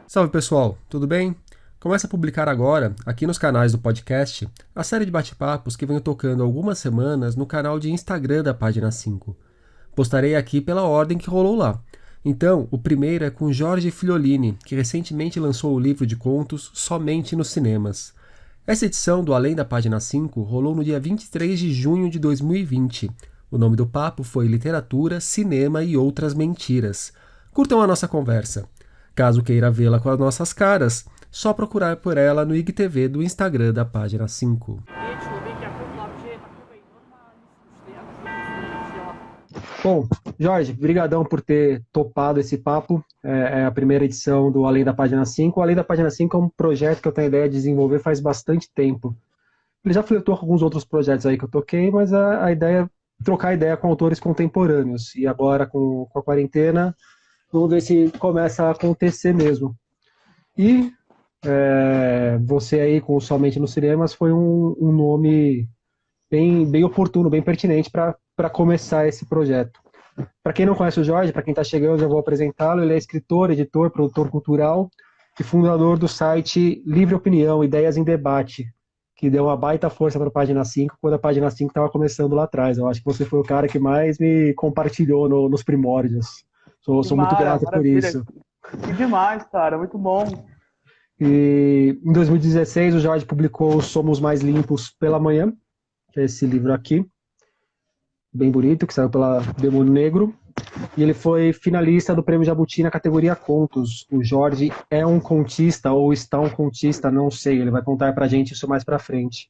Salve pessoal, tudo bem? Começa a publicar agora, aqui nos canais do podcast, a série de bate-papos que venho tocando há algumas semanas no canal de Instagram da Página 5. Postarei aqui pela ordem que rolou lá. Então, o primeiro é com Jorge Filiolini, que recentemente lançou o livro de contos Somente nos Cinemas. Essa edição do Além da Página 5 rolou no dia 23 de junho de 2020. O nome do papo foi Literatura, Cinema e Outras Mentiras. Curtam a nossa conversa. Caso queira vê-la com as nossas caras, só procurar por ela no IGTV do Instagram da Página 5. Bom, Jorge, brigadão por ter topado esse papo. É a primeira edição do Além da Página 5. O Além da Página 5 é um projeto que eu tenho a ideia de desenvolver faz bastante tempo. Ele já flertou com alguns outros projetos aí que eu toquei, mas a ideia é trocar ideia com autores contemporâneos. E agora, com a quarentena, vamos ver se começa a acontecer mesmo. E você aí com Somente nos Cinemas foi um nome bem oportuno, bem pertinente para começar esse projeto. Para quem não conhece o Jorge, para quem está chegando, eu vou apresentá-lo. Ele é escritor, editor, produtor cultural e fundador do site Livre Opinião, Ideias em Debate, que deu uma baita força para a Página 5, quando a Página 5 estava começando lá atrás. Eu acho que você foi o cara que mais me compartilhou nos primórdios. Sou muito grato por Maravilha. isso. Que demais, cara. Muito bom. E em 2016 o Jorge publicou Somos Mais Limpos pela Manhã, que é esse livro aqui, bem bonito, que saiu pela Demônio Negro. E ele foi finalista do Prêmio Jabuti na categoria Contos. O Jorge é um contista, ou está um contista, não sei, ele vai contar pra gente isso mais pra frente.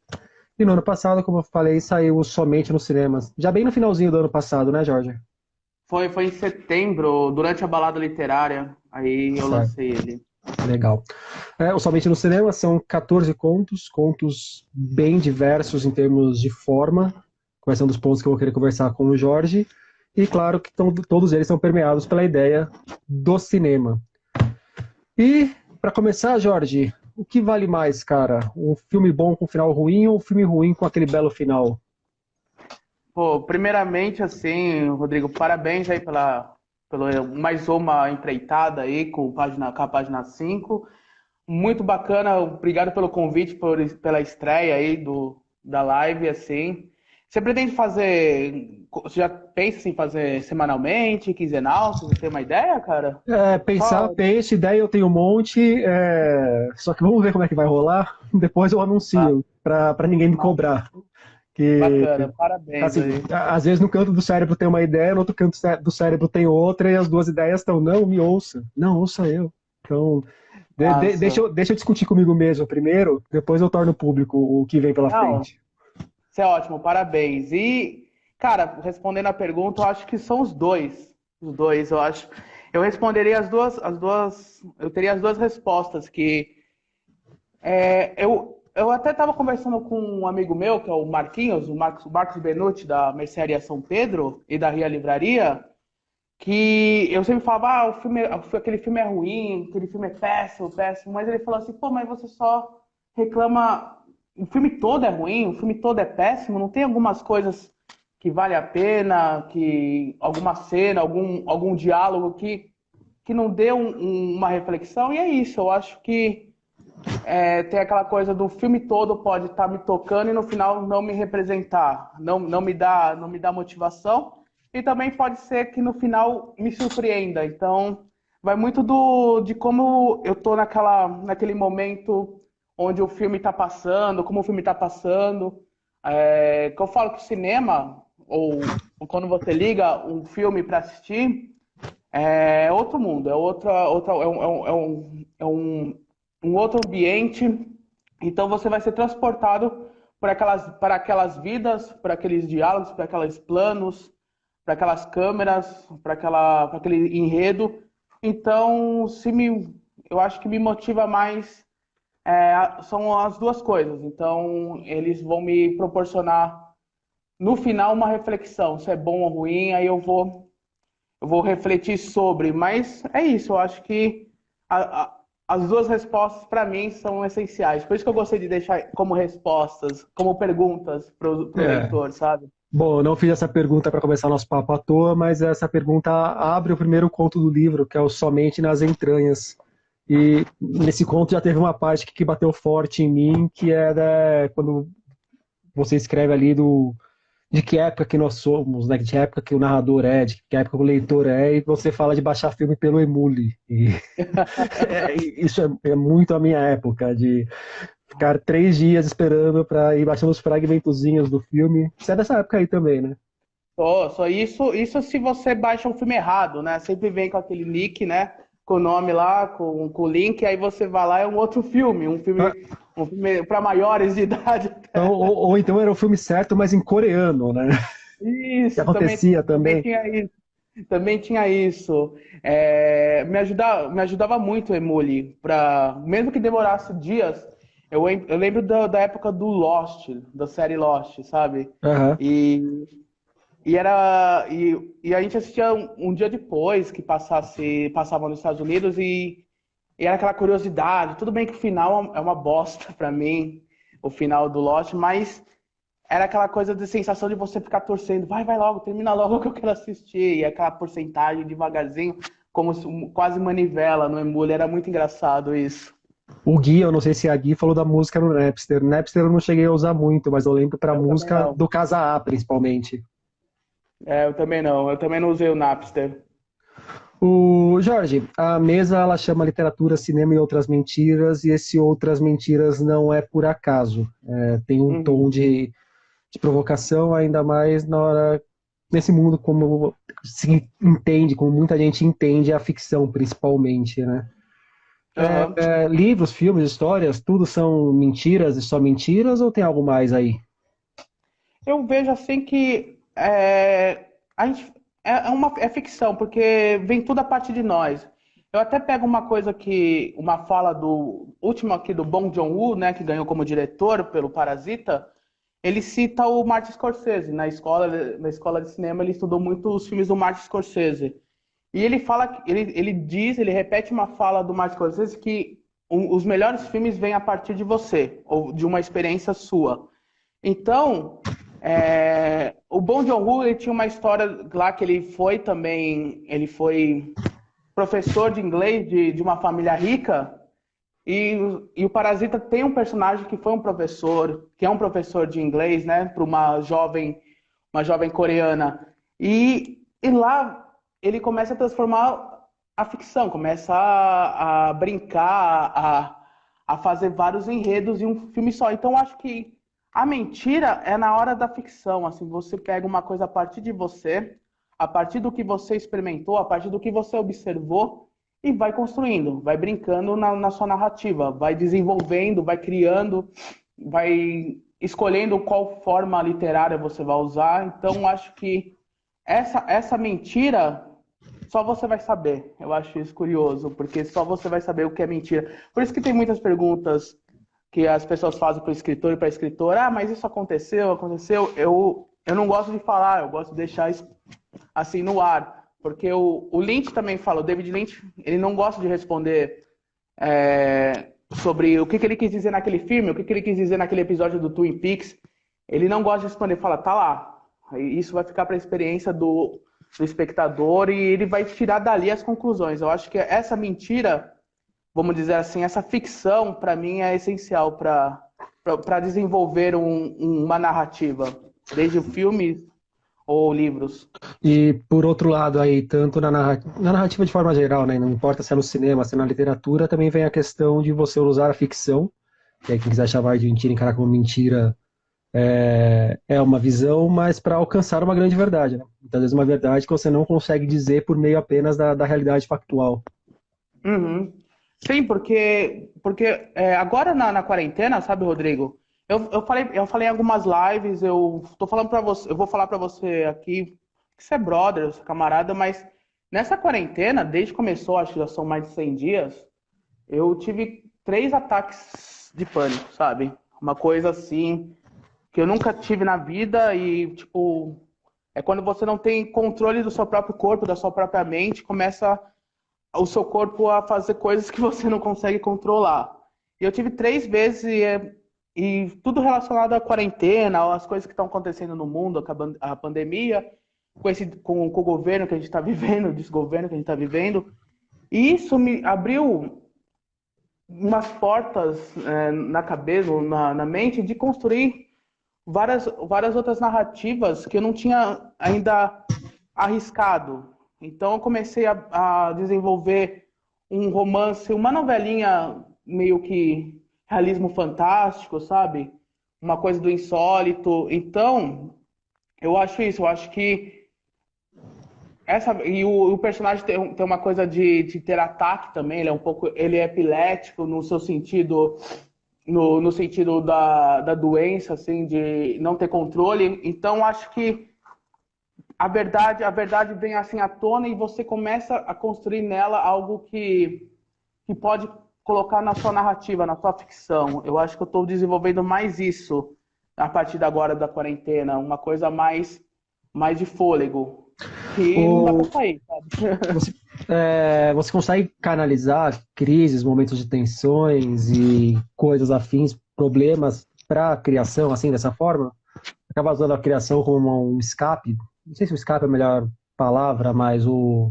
E no ano passado, como eu falei, saiu Somente nos Cinemas. Já bem no finalzinho do ano passado, né, Jorge? Foi em setembro, durante a balada literária. Aí eu Certo, lancei ele. legal. O Somente nos Cinemas são 14 contos, contos bem diversos em termos de forma, quais são dos pontos que eu vou querer conversar com o Jorge. E claro que todos eles são permeados pela ideia do cinema. E, para começar, Jorge, o que vale mais, cara? Um filme bom com final ruim ou um filme ruim com aquele belo final? Pô, primeiramente, assim, Rodrigo, parabéns aí pela mais uma empreitada aí com a página 5. Muito bacana, obrigado pelo convite, pela estreia aí da live, assim. Você pretende fazer, você já pensa em fazer semanalmente, quinzenal? Você tem uma ideia, cara? Pensar, Só, pense, ideia eu tenho um monte, só que vamos ver como é que vai rolar. Depois eu ah, anuncio, para ninguém me cobrar. Que, bacana, parabéns assim, aí. às vezes no canto do cérebro tem uma ideia, no outro canto do cérebro tem outra, e as duas ideias estão, não, me ouça, não, ouça eu. Então, Massa. deixa eu discutir comigo mesmo primeiro, depois eu torno público o que vem pela Não, frente. isso é ótimo, parabéns. E, cara, respondendo a pergunta, eu acho que são os dois. Os dois, eu acho. Eu responderia eu teria as duas respostas, que eu até estava conversando com um amigo meu, que é o Marquinhos, o Marcos Benucci, da Mercearia São Pedro e da Ria Livraria, que eu sempre falava, aquele filme é ruim, aquele filme é péssimo, péssimo, mas ele falou assim, pô, mas você só reclama, o filme todo é ruim, o filme todo é péssimo, não tem algumas coisas que vale a pena, que alguma cena, algum diálogo que não dê uma reflexão, e é isso, eu acho que tem aquela coisa do filme todo pode estar me tocando e no final não me representar, não me dá motivação. E também pode ser que no final me surpreenda. Então, vai muito de como eu tô naquele momento onde o filme está passando, como o filme está passando. Que eu falo que o cinema, ou quando você liga um filme para assistir, é outro mundo, um outro ambiente. Então você vai ser transportado para aquelas vidas, para aqueles diálogos, para aqueles planos, para aquelas câmeras, para aquele enredo. Então, eu acho que me motiva mais são as duas coisas. Então, eles vão me proporcionar no final uma reflexão, se é bom ou ruim, aí eu vou refletir sobre, mas é isso, eu acho que as duas respostas para mim são essenciais. Por isso que eu gostei de deixar como respostas, como perguntas para o É, leitor, sabe? Bom, eu não fiz essa pergunta para começar nosso papo à toa, mas essa pergunta abre o primeiro conto do livro, que é o Somente nas Entranhas. E nesse conto já teve uma parte que bateu forte em mim, que é quando você escreve ali de que época que nós somos, né? De que época que o narrador é, de que época que o leitor é, e você fala de baixar filme pelo Emule. E isso é muito a minha época, de ficar 3 dias esperando para ir baixando os fragmentozinhos do filme. Você é dessa época aí também, né? Só isso se você baixa um filme errado, né? Sempre vem com aquele nick, né? Com o nome lá, com o link, aí você vai lá, é um outro filme, Ah, um filme para maiores de idade. então, ou então era o filme certo, mas em coreano, né? Que Isso, acontecia também também. tinha isso. Também tinha isso. Me ajudava muito o Emule, mesmo que demorasse dias. Eu lembro da época do Lost, da série Lost, sabe? Aham. E, e a gente assistia um dia depois que passava nos Estados Unidos e era aquela curiosidade. Tudo bem que o final é uma bosta pra mim, o final do Lost, mas era aquela coisa de sensação de você ficar torcendo, vai logo, termina logo que eu quero assistir. E aquela porcentagem devagarzinho, quase manivela no Emule, era muito engraçado isso. O Gui, eu não sei se a Gui falou da música no Napster. Napster eu não cheguei a usar muito, mas eu lembro pra Eu também música não. do Casa A, principalmente. Eu também não. Eu também não usei o Napster. O Jorge, a mesa ela chama literatura, cinema e outras mentiras, e esse outras mentiras não é por acaso. Tem um tom Uhum. de provocação, ainda mais nesse mundo como se entende, como muita gente entende a ficção, principalmente, né? Aham. Livros, filmes, histórias, tudo são mentiras e só mentiras, ou tem algo mais aí? Eu vejo assim que a gente, é ficção, porque vem tudo a partir de nós. Eu até pego uma fala do último aqui do Bong Joon-ho, né, que ganhou como diretor pelo Parasita. Ele cita o Martin Scorsese. Na escola de cinema, ele estudou muito os filmes do Martin Scorsese. E ele fala, ele repete uma fala do Martin Scorsese que os melhores filmes vêm a partir de você, ou de uma experiência sua. Então, o Bong Joon-ho, ele tinha uma história lá que ele foi professor de inglês de uma família rica, e o Parasita tem um personagem que foi um professor, que é um professor de inglês, né, para uma jovem coreana. E lá ele começa a transformar a ficção, começa a brincar, a fazer vários enredos em um filme só. Então acho que a mentira é na hora da ficção, assim, você pega uma coisa a partir de você, a partir do que você experimentou, a partir do que você observou e vai construindo, vai brincando na sua narrativa, vai desenvolvendo, vai criando, vai escolhendo qual forma literária você vai usar. Então, acho que essa mentira só você vai saber. Eu acho isso curioso, porque só você vai saber o que é mentira. Por isso que tem muitas perguntas que as pessoas fazem para o escritor e para a escritora. Ah, mas isso aconteceu, aconteceu. Eu não gosto de falar, eu gosto de deixar isso assim no ar. Porque o Lynch também fala, o David Lynch, ele não gosta de responder sobre o que ele quis dizer naquele filme, o que ele quis dizer naquele episódio do Twin Peaks. Ele não gosta de responder, fala, tá lá. Isso vai ficar para a experiência do espectador e ele vai tirar dali as conclusões. Eu acho que essa mentira, vamos dizer assim, essa ficção, para mim, é essencial para desenvolver uma narrativa, desde filmes ou livros. E por outro lado aí, tanto na narrativa de forma geral, né, não importa se é no cinema, se é na literatura, também vem a questão de você usar a ficção, que aí quem quiser chamar de mentira, encarar como mentira, é uma visão, mas para alcançar uma grande verdade, né? Muitas vezes uma verdade que você não consegue dizer por meio apenas da realidade factual. Uhum. Sim, porque agora na quarentena, sabe, Rodrigo? Eu falei em algumas lives, eu tô falando para você, eu vou falar para você aqui que você é brother, você é camarada, mas nessa quarentena, desde que começou, acho que já são mais de 100 dias, eu tive 3 ataques de pânico, sabe? Uma coisa assim que eu nunca tive na vida e, tipo, é quando você não tem controle do seu próprio corpo, da sua própria mente, começa o seu corpo a fazer coisas que você não consegue controlar. E eu tive 3 vezes e tudo relacionado à quarentena, às coisas que estão acontecendo no mundo, a pandemia, com o governo que a gente está vivendo, o desgoverno que a gente está vivendo. E isso me abriu umas portas na cabeça, na mente, de construir várias outras narrativas que eu não tinha ainda arriscado. Então eu comecei a desenvolver um romance, uma novelinha meio que realismo fantástico, sabe? Uma coisa do insólito. Então, eu acho isso, eu acho que o personagem tem uma coisa de ter ataque também, ele é epilético no seu sentido, no sentido da doença, assim, de não ter controle. Então, acho que a verdade vem assim à tona e você começa a construir nela algo que pode colocar na sua narrativa, na sua ficção. Eu acho que eu estou desenvolvendo mais isso a partir da agora da quarentena, uma coisa mais de fôlego, que não dá para O, sair, sabe? você, você consegue canalizar crises, momentos de tensões e coisas afins, problemas para a criação, assim, dessa forma? Acaba usando a criação como um escape? Não sei se o escape é a melhor palavra, mas o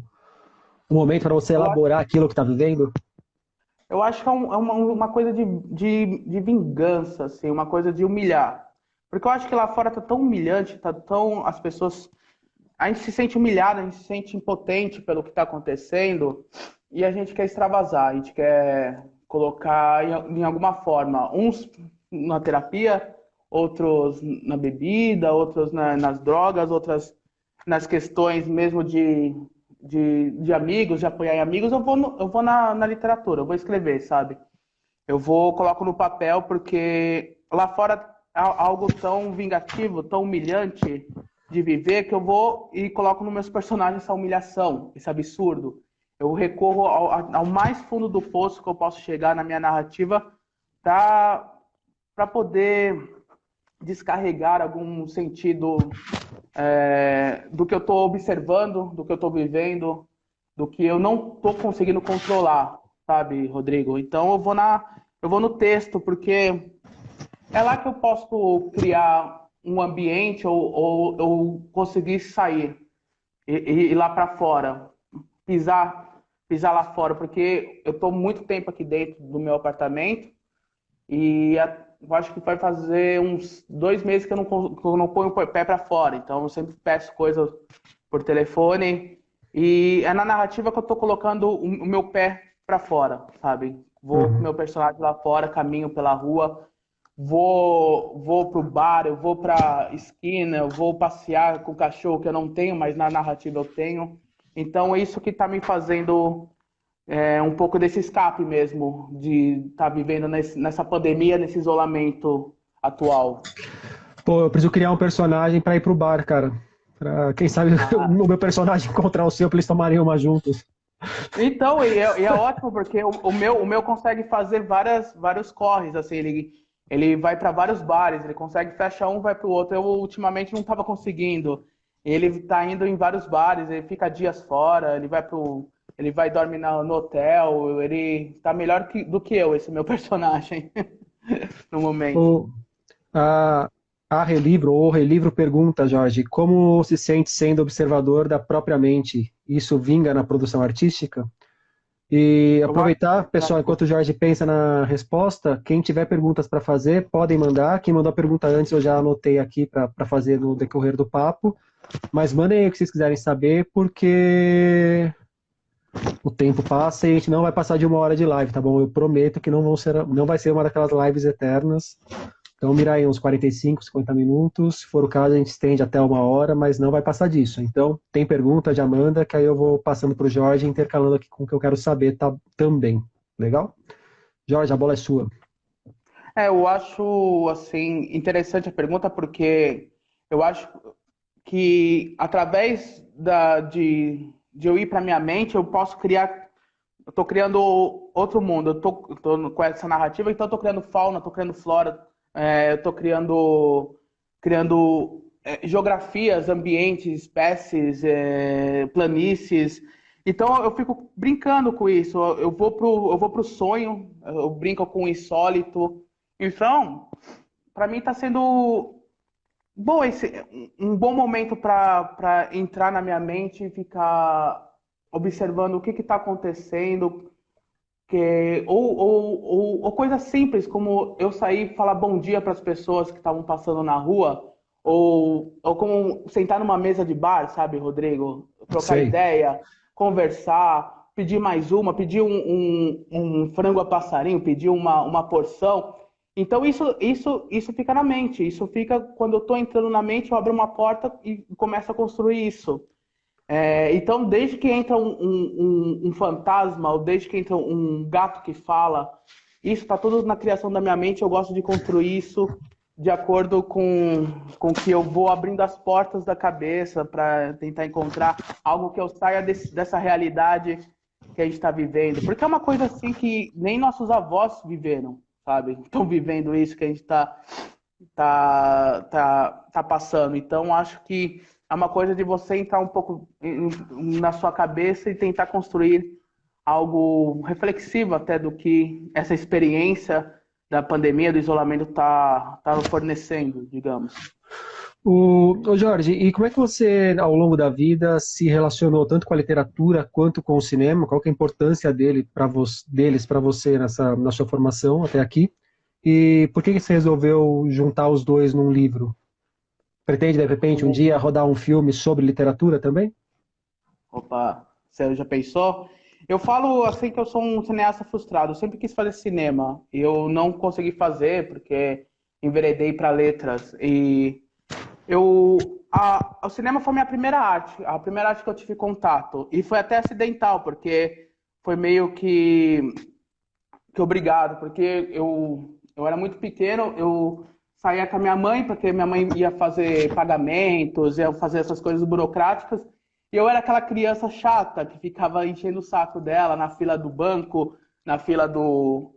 momento para você Eu acho, elaborar aquilo que está vivendo? eu acho que é uma coisa de vingança, assim, uma coisa de humilhar. Porque eu acho que lá fora tá tão humilhante, tá tão. As pessoas. A gente se sente humilhado, a gente se sente impotente pelo que está acontecendo e a gente quer extravasar, a gente quer colocar em alguma forma, uns na terapia, outros na bebida, outros nas drogas, outras nas questões mesmo de amigos, de apoiar em amigos. Eu vou na literatura, eu vou escrever, sabe? Coloco no papel porque lá fora algo tão vingativo, tão humilhante de viver que eu vou e coloco nos meus personagens essa humilhação, esse absurdo. Eu recorro ao mais fundo do poço que eu posso chegar na minha narrativa para poder descarregar algum sentido do que eu estou observando, do que eu estou vivendo, do que eu não estou conseguindo controlar, sabe, Rodrigo? Então eu vou no texto, porque é lá que eu posso criar um ambiente ou conseguir sair e ir lá para fora, pisar lá fora, porque eu estou muito tempo aqui dentro do meu apartamento e eu acho que vai fazer uns 2 meses que eu não ponho o pé para fora. Então eu sempre peço coisas por telefone e é na narrativa que eu estou colocando o meu pé para fora, sabe? Vou com o Uhum. meu personagem lá fora, caminho pela rua, vou pro bar, eu vou pra esquina, eu vou passear com o cachorro que eu não tenho, mas na narrativa eu tenho. Então é isso que está me fazendo um pouco desse escape mesmo, de estar vivendo nessa pandemia, nesse isolamento atual. Pô, eu preciso criar um personagem para ir pro bar, cara. Pra, quem sabe o Ah, meu personagem encontrar o seu pra eles tomarem uma juntos. então, e é ótimo porque o meu consegue fazer vários corres, assim, ele vai para vários bares, ele consegue fechar um, vai para o outro. Eu ultimamente não estava conseguindo. Ele está indo em vários bares, ele fica dias fora, ele vai dormir no hotel, ele tá melhor do que eu, esse meu personagem, no momento. O, a, a Relivro, ou Relivro pergunta, Jorge, como se sente sendo observador da própria mente? Isso vinga na produção artística? E Eu acho, aproveitar, pessoal, enquanto o Jorge pensa na resposta, quem tiver perguntas para fazer, podem mandar. Quem mandou a pergunta antes, eu já anotei aqui para fazer no decorrer do papo. Mas mandem aí o que vocês quiserem saber, porque o tempo passa e a gente não vai passar de 1 hora de live, tá bom? Eu prometo que não vai ser uma daquelas lives eternas. Então, mira aí uns 45, 50 minutos. Se for o caso, a gente estende até 1 hora, mas não vai passar disso. Então, tem pergunta, já manda, que aí eu vou passando para o Jorge, intercalando aqui com o que eu quero saber também. Legal? Jorge, a bola é sua. eu acho assim interessante a pergunta porque eu acho que através de eu ir para minha mente, eu posso criar. Eu estou criando outro mundo. Eu tô com essa narrativa, então eu estou criando fauna, estou criando flora, eu estou criando geografias, ambientes, espécies, planícies. Então eu fico brincando com isso. Eu vou pro sonho, eu brinco com o insólito. Então, para mim está sendo bom um bom momento para entrar na minha mente e ficar observando o que está acontecendo, ou coisas simples, como eu sair e falar bom dia para as pessoas que estavam passando na rua, ou como sentar numa mesa de bar, sabe, Rodrigo? Trocar Sei. ideia, conversar, pedir mais uma, pedir um frango a passarinho, pedir uma porção. Então isso fica na mente, isso fica quando eu estou entrando na mente, eu abro uma porta e começo a construir isso. Então, desde que entra um fantasma, ou desde que entra um gato que fala, isso está tudo na criação da minha mente. Eu gosto de construir isso de acordo com que eu vou abrindo as portas da cabeça para tentar encontrar algo que eu saia dessa realidade que a gente está vivendo. Porque é uma coisa assim que nem nossos avós viveram, sabe? Estão vivendo isso que a gente tá passando. Então, acho que é uma coisa de você entrar um pouco na sua cabeça e tentar construir algo reflexivo até do que essa experiência da pandemia, do isolamento tá fornecendo, digamos. Ô Jorge, e como é que você, ao longo da vida, se relacionou tanto com a literatura quanto com o cinema? Qual que é a importância deles para você na sua formação até aqui? E por que você resolveu juntar os dois num livro? Pretende, de repente, um dia rodar um filme sobre literatura também? Opa, você já pensou? Eu falo assim que eu sou um cineasta frustrado. Eu sempre quis fazer cinema. Eu não consegui fazer porque enveredei para letras. O cinema foi minha primeira arte, a primeira arte que eu tive contato. E foi até acidental, porque foi meio que obrigado, porque eu era muito pequeno, eu saía com a minha mãe, porque minha mãe ia fazer pagamentos, ia fazer essas coisas burocráticas, e eu era aquela criança chata que ficava enchendo o saco dela na fila do banco, na fila do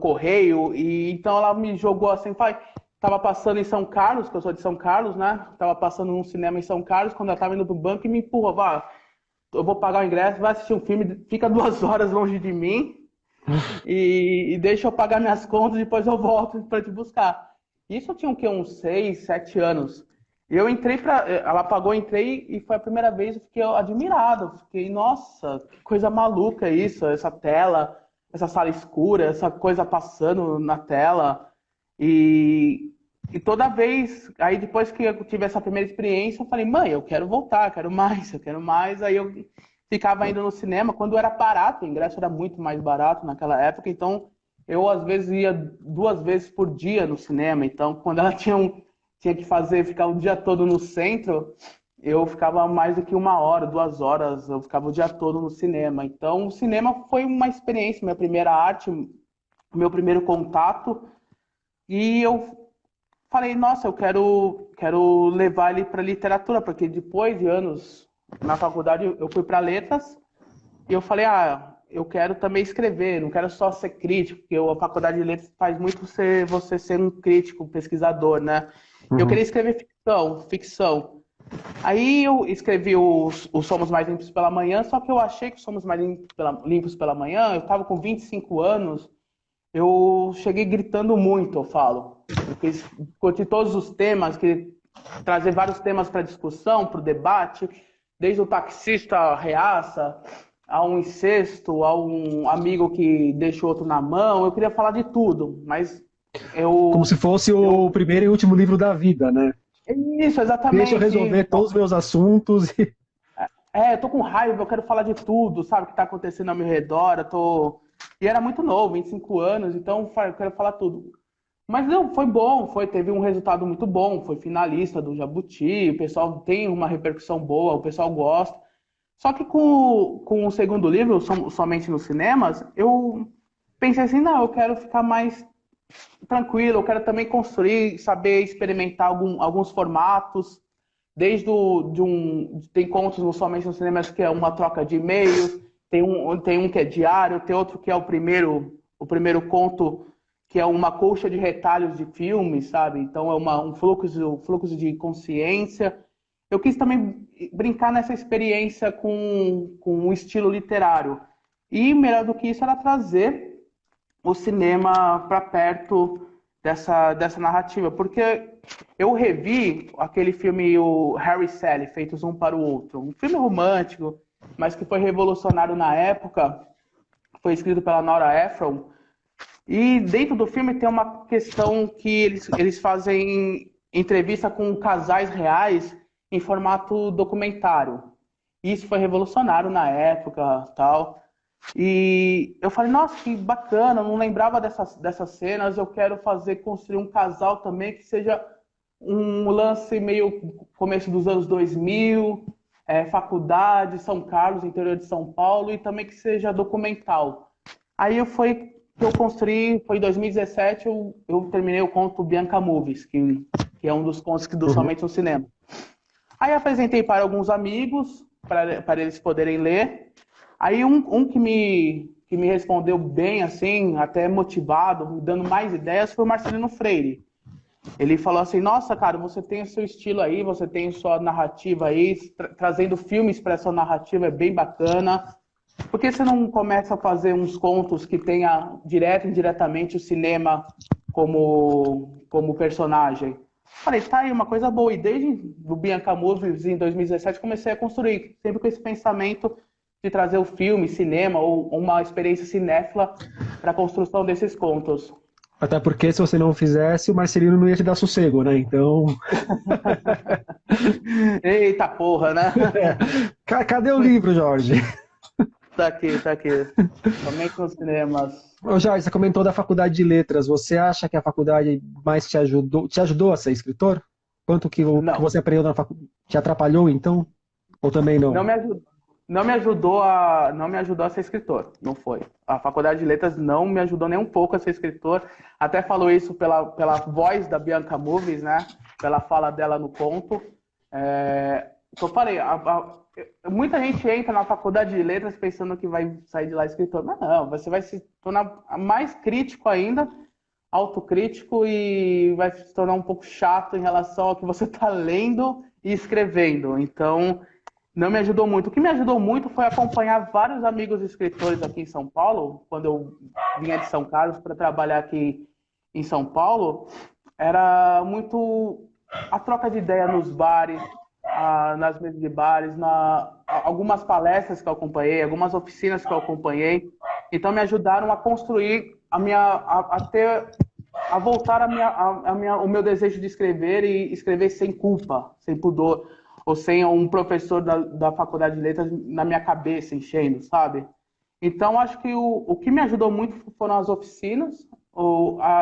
correio, e então ela me jogou assim, pai, tava passando em São Carlos, que eu sou de São Carlos, né? Tava passando num cinema em São Carlos, quando ela tava indo pro banco e me empurrou, vá, eu vou pagar o ingresso, vai assistir um filme, fica 2 horas longe de mim, e deixa eu pagar minhas contas e depois eu volto para te buscar. Isso eu tinha o quê? Uns 6, 7 anos. E eu entrei ela pagou, entrei e foi a primeira vez eu fiquei admirado. Fiquei, nossa, que coisa maluca isso, essa tela, essa sala escura, essa coisa passando na tela. E, e toda vez, aí depois que eu tive essa primeira experiência, eu falei, mãe, eu quero voltar, quero mais, eu quero mais. Aí eu ficava indo no cinema quando era barato, o ingresso era muito mais barato naquela época, então eu às vezes ia 2 vezes por dia no cinema. Então, quando ela tinha que ficar o dia todo no centro, eu ficava mais do que 1 hora, 2 horas, eu ficava o dia todo no cinema. Então, o cinema foi uma experiência, minha primeira arte, meu primeiro contato, e eu falei, nossa, eu quero levar ele para literatura, porque depois de anos na faculdade eu fui para letras e eu falei, eu quero também escrever, não quero só ser crítico, porque a faculdade de letras faz muito você ser um crítico, um pesquisador, né? Eu Uhum. queria escrever ficção. Aí eu escrevi o Somos Mais Limpos pela Manhã, só que eu achei que Somos Mais Limpos pela Manhã, eu estava com 25 anos, eu cheguei gritando muito, eu falo. Eu quis discutir todos os temas, trazer vários temas para discussão, para o debate, desde o taxista reaça, a um incesto, a um amigo que deixa o outro na mão. Eu queria falar de tudo, mas Como se fosse o eu primeiro e último livro da vida, né? isso, Deixa eu exatamente. resolver todos os meus assuntos. Eu tô com raiva, eu quero falar de tudo, sabe, o que tá acontecendo ao meu redor, E era muito novo, 25 anos, então eu quero falar tudo. Mas não, foi bom, teve um resultado muito bom, foi finalista do Jabuti, o pessoal tem uma repercussão boa, o pessoal gosta. Só que com o segundo livro, Somente nos Cinemas, eu pensei assim, não, eu quero ficar mais tranquilo, eu quero também construir, saber experimentar alguns formatos, tem contos no Somente nos Cinemas que é uma troca de e-mails, tem um que é diário, tem outro que é o primeiro conto que é uma colcha de retalhos de filmes, sabe? Então é um fluxo de consciência. Eu quis também brincar nessa experiência com o estilo literário. E melhor do que isso era trazer o cinema para perto dessa narrativa, porque eu revi aquele filme, o Harry e Sally, Feitos Um para o Outro, um filme romântico, mas que foi revolucionário na época, foi escrito pela Nora Ephron, e dentro do filme tem uma questão que eles fazem entrevista com casais reais em formato documentário. Isso foi revolucionário na época, tal. E eu falei, nossa, que bacana, eu não lembrava dessas cenas, eu quero construir um casal também que seja um lance meio começo dos anos 2000, faculdade, São Carlos, interior de São Paulo, e também que seja documental. Aí que eu construí, foi em 2017, eu terminei o conto Bianca Movies, que é um dos contos que do somente no cinema. Aí apresentei para alguns amigos, para eles poderem ler. Aí um que me respondeu bem, assim, até motivado, me dando mais ideias, foi o Marcelino Freire. Ele falou assim, nossa, cara, você tem o seu estilo aí, você tem sua narrativa aí, trazendo filmes para essa narrativa é bem bacana. Por que você não começa a fazer uns contos que tenha direto e indiretamente o cinema como personagem? Falei, tá aí, uma coisa boa. E desde o Bianca Movies, em 2017, comecei a construir, sempre com esse pensamento de trazer o filme, cinema, ou uma experiência cinéfila para a construção desses contos. Até porque se você não fizesse, o Marcelino não ia te dar sossego, né? Então. Eita porra, né? Cadê o livro, Jorge? Tá aqui. Somente nos cinemas. Ô, Jorge, você comentou da faculdade de letras. Você acha que a faculdade mais te ajudou a ser escritor? Quanto que você aprendeu na faculdade? Te atrapalhou, então? Ou também não? Não me ajudou. Não me ajudou a ser escritor, não foi. A faculdade de letras não me ajudou nem um pouco a ser escritor. Até falou isso pela voz da Bianca Movies, né? Pela fala dela no conto. Eu falei, muita gente entra na faculdade de letras pensando que vai sair de lá escritor. Mas não, você vai se tornar mais crítico ainda, autocrítico, e vai se tornar um pouco chato em relação ao que você está lendo e escrevendo. Então, não me ajudou muito. O que me ajudou muito foi acompanhar vários amigos escritores aqui em São Paulo. Quando eu vinha de São Carlos para trabalhar aqui em São Paulo, era muito a troca de ideia nos bares, nas mesas de bares, algumas palestras que eu acompanhei, algumas oficinas que eu acompanhei. Então me ajudaram a construir a voltar o meu desejo de escrever, e escrever sem culpa, sem pudor, ou sem um professor da faculdade de letras na minha cabeça enchendo, sabe? Então acho que o que me ajudou muito foram as oficinas,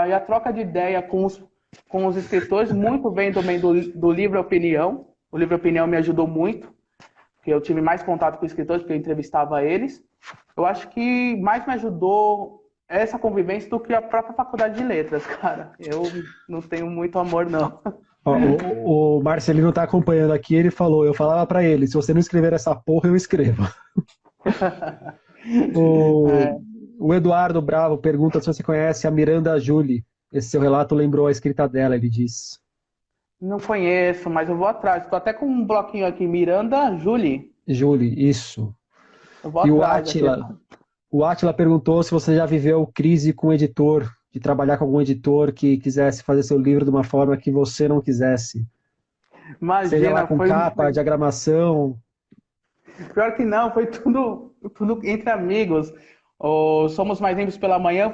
e a troca de ideia com os escritores, muito bem também do Livre Opinião. O Livre Opinião me ajudou muito, porque eu tive mais contato com escritores, porque eu entrevistava eles. Eu acho que mais me ajudou essa convivência do que a própria faculdade de letras, cara. Eu não tenho muito amor, não. O Marcelino tá acompanhando aqui, ele falou, eu falava pra ele, se você não escrever essa porra, eu escrevo. O Eduardo Bravo pergunta se você conhece a Miranda Julie. Esse seu relato lembrou a escrita dela, ele diz. Não conheço, mas eu vou atrás. Estou até com um bloquinho aqui, Miranda Julie. Julie, isso. Eu vou atrás. O Átila perguntou se você já viveu crise com o editor, de trabalhar com algum editor que quisesse fazer seu livro de uma forma que você não quisesse. Imagina, seja lá com capa, diagramação. Pior que não, foi tudo entre amigos. O Somos Mais Livres pela Manhã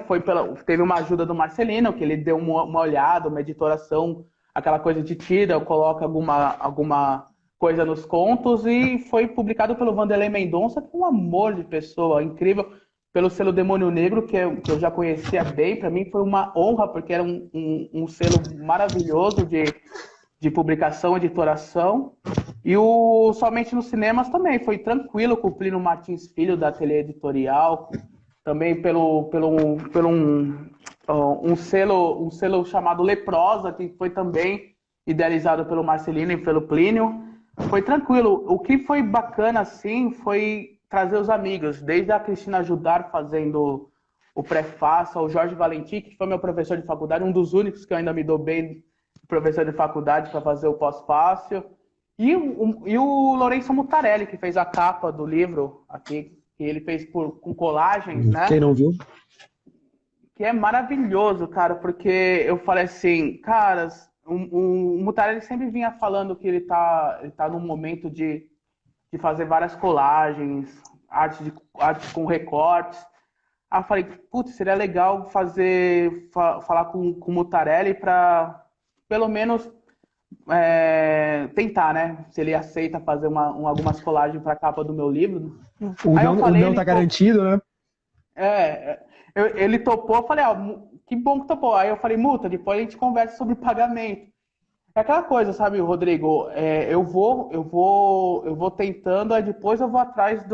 teve uma ajuda do Marcelino, que ele deu uma olhada, uma editoração, aquela coisa de tira, coloca alguma coisa nos contos, e foi publicado pelo Vanderlei Mendonça, que é um amor de pessoa, incrível, pelo selo Demônio Negro, que eu já conhecia bem. Para mim foi uma honra, porque era um selo maravilhoso de publicação, editoração. E o Somente nos Cinemas também foi tranquilo, com o Plínio Martins Filho, da Ateliê Editorial, também pelo um selo chamado Leprosa, que foi também idealizado pelo Marcelino e pelo Plínio. Foi tranquilo. O que foi bacana, assim, foi trazer os amigos, desde a Cristina Judar fazendo o prefácio, ao Jorge Valentim, que foi meu professor de faculdade, um dos únicos que eu ainda me dou bem, professor de faculdade, para fazer o pós-fácil. E o Lourenço Mutarelli, que fez a capa do livro aqui, que ele fez com colagens, né? Quem não viu? que é maravilhoso, cara, porque eu falei assim, caras, o Mutarelli sempre vinha falando que ele tá num momento de fazer várias colagens, arte com recortes. Aí eu falei, putz, seria legal falar com o Mutarelli para pelo menos tentar, né? Se ele aceita fazer algumas colagens para a capa do meu livro. Aí eu O falei, não tá garantido, né? ele topou, eu falei, que bom que topou. Aí eu falei, Muta, depois a gente conversa sobre pagamento. É aquela coisa, sabe, Rodrigo? Eu vou tentando, aí depois eu vou atrás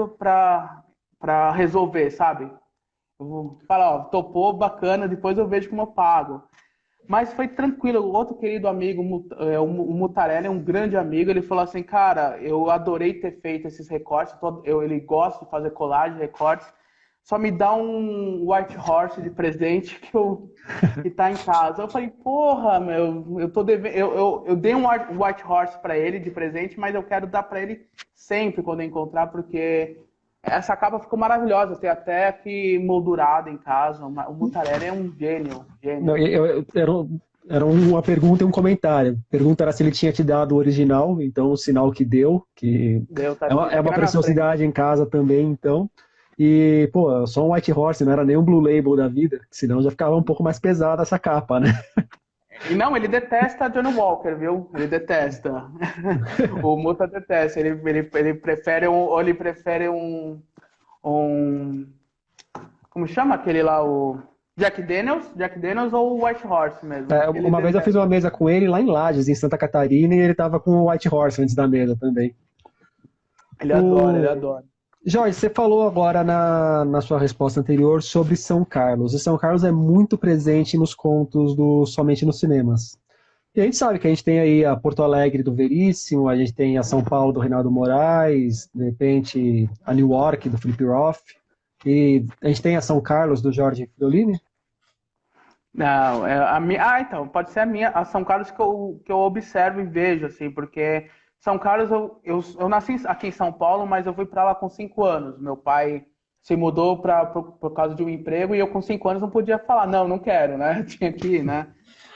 para resolver, sabe? Eu vou falar, ó, topou, bacana, depois eu vejo como eu pago. Mas foi tranquilo. O outro querido amigo, o Mutarelli, é um grande amigo. Ele falou assim, cara, eu adorei ter feito esses recortes. Ele gosta de fazer colagem, recortes. Só me dá um White Horse de presente que tá em casa. Eu falei, porra, meu, eu tô devendo. Eu dei um White Horse para ele de presente, mas eu quero dar para ele sempre quando eu encontrar, porque essa capa ficou maravilhosa. Tem até aqui moldurada em casa. O Mutarelli é um gênio, Não, gênio. era uma pergunta e um comentário. A pergunta era se ele tinha te dado o original, então o sinal que deu, que Deu, tá é aqui uma na minha frente. preciosidade em casa também, então. E, pô, só um White Horse, não era nem um Blue Label da vida, senão já ficava um pouco mais pesada essa capa, né? E não, ele detesta Johnny Walker, viu? Ele detesta. O Muta detesta. Ele prefere um. Como chama aquele lá? O Jack Daniels? Jack Daniels ou o White Horse mesmo? É, Ele uma vez eu fiz uma detesta. mesa com ele lá em Lages, em Santa Catarina, e ele tava com o White Horse antes da mesa também. Ele adora, ele O adora. Jorge, você falou agora na sua resposta anterior sobre São Carlos. E São Carlos é muito presente nos contos do Somente nos Cinemas. E a gente sabe que a gente tem aí a Porto Alegre do Veríssimo, a gente tem a São Paulo do Reinaldo Moraes, de repente a New York do Philip Roth, e a gente tem a São Carlos do Jorge Fridolini. Não, a minha. Ah, então, pode ser a minha. A São Carlos que eu observo e vejo, assim, porque São Carlos, eu nasci aqui em São Paulo, mas eu fui para lá com 5 anos. Meu pai se mudou por causa de um emprego e eu com 5 anos não podia falar, não, não quero, né? Tinha que ir, né?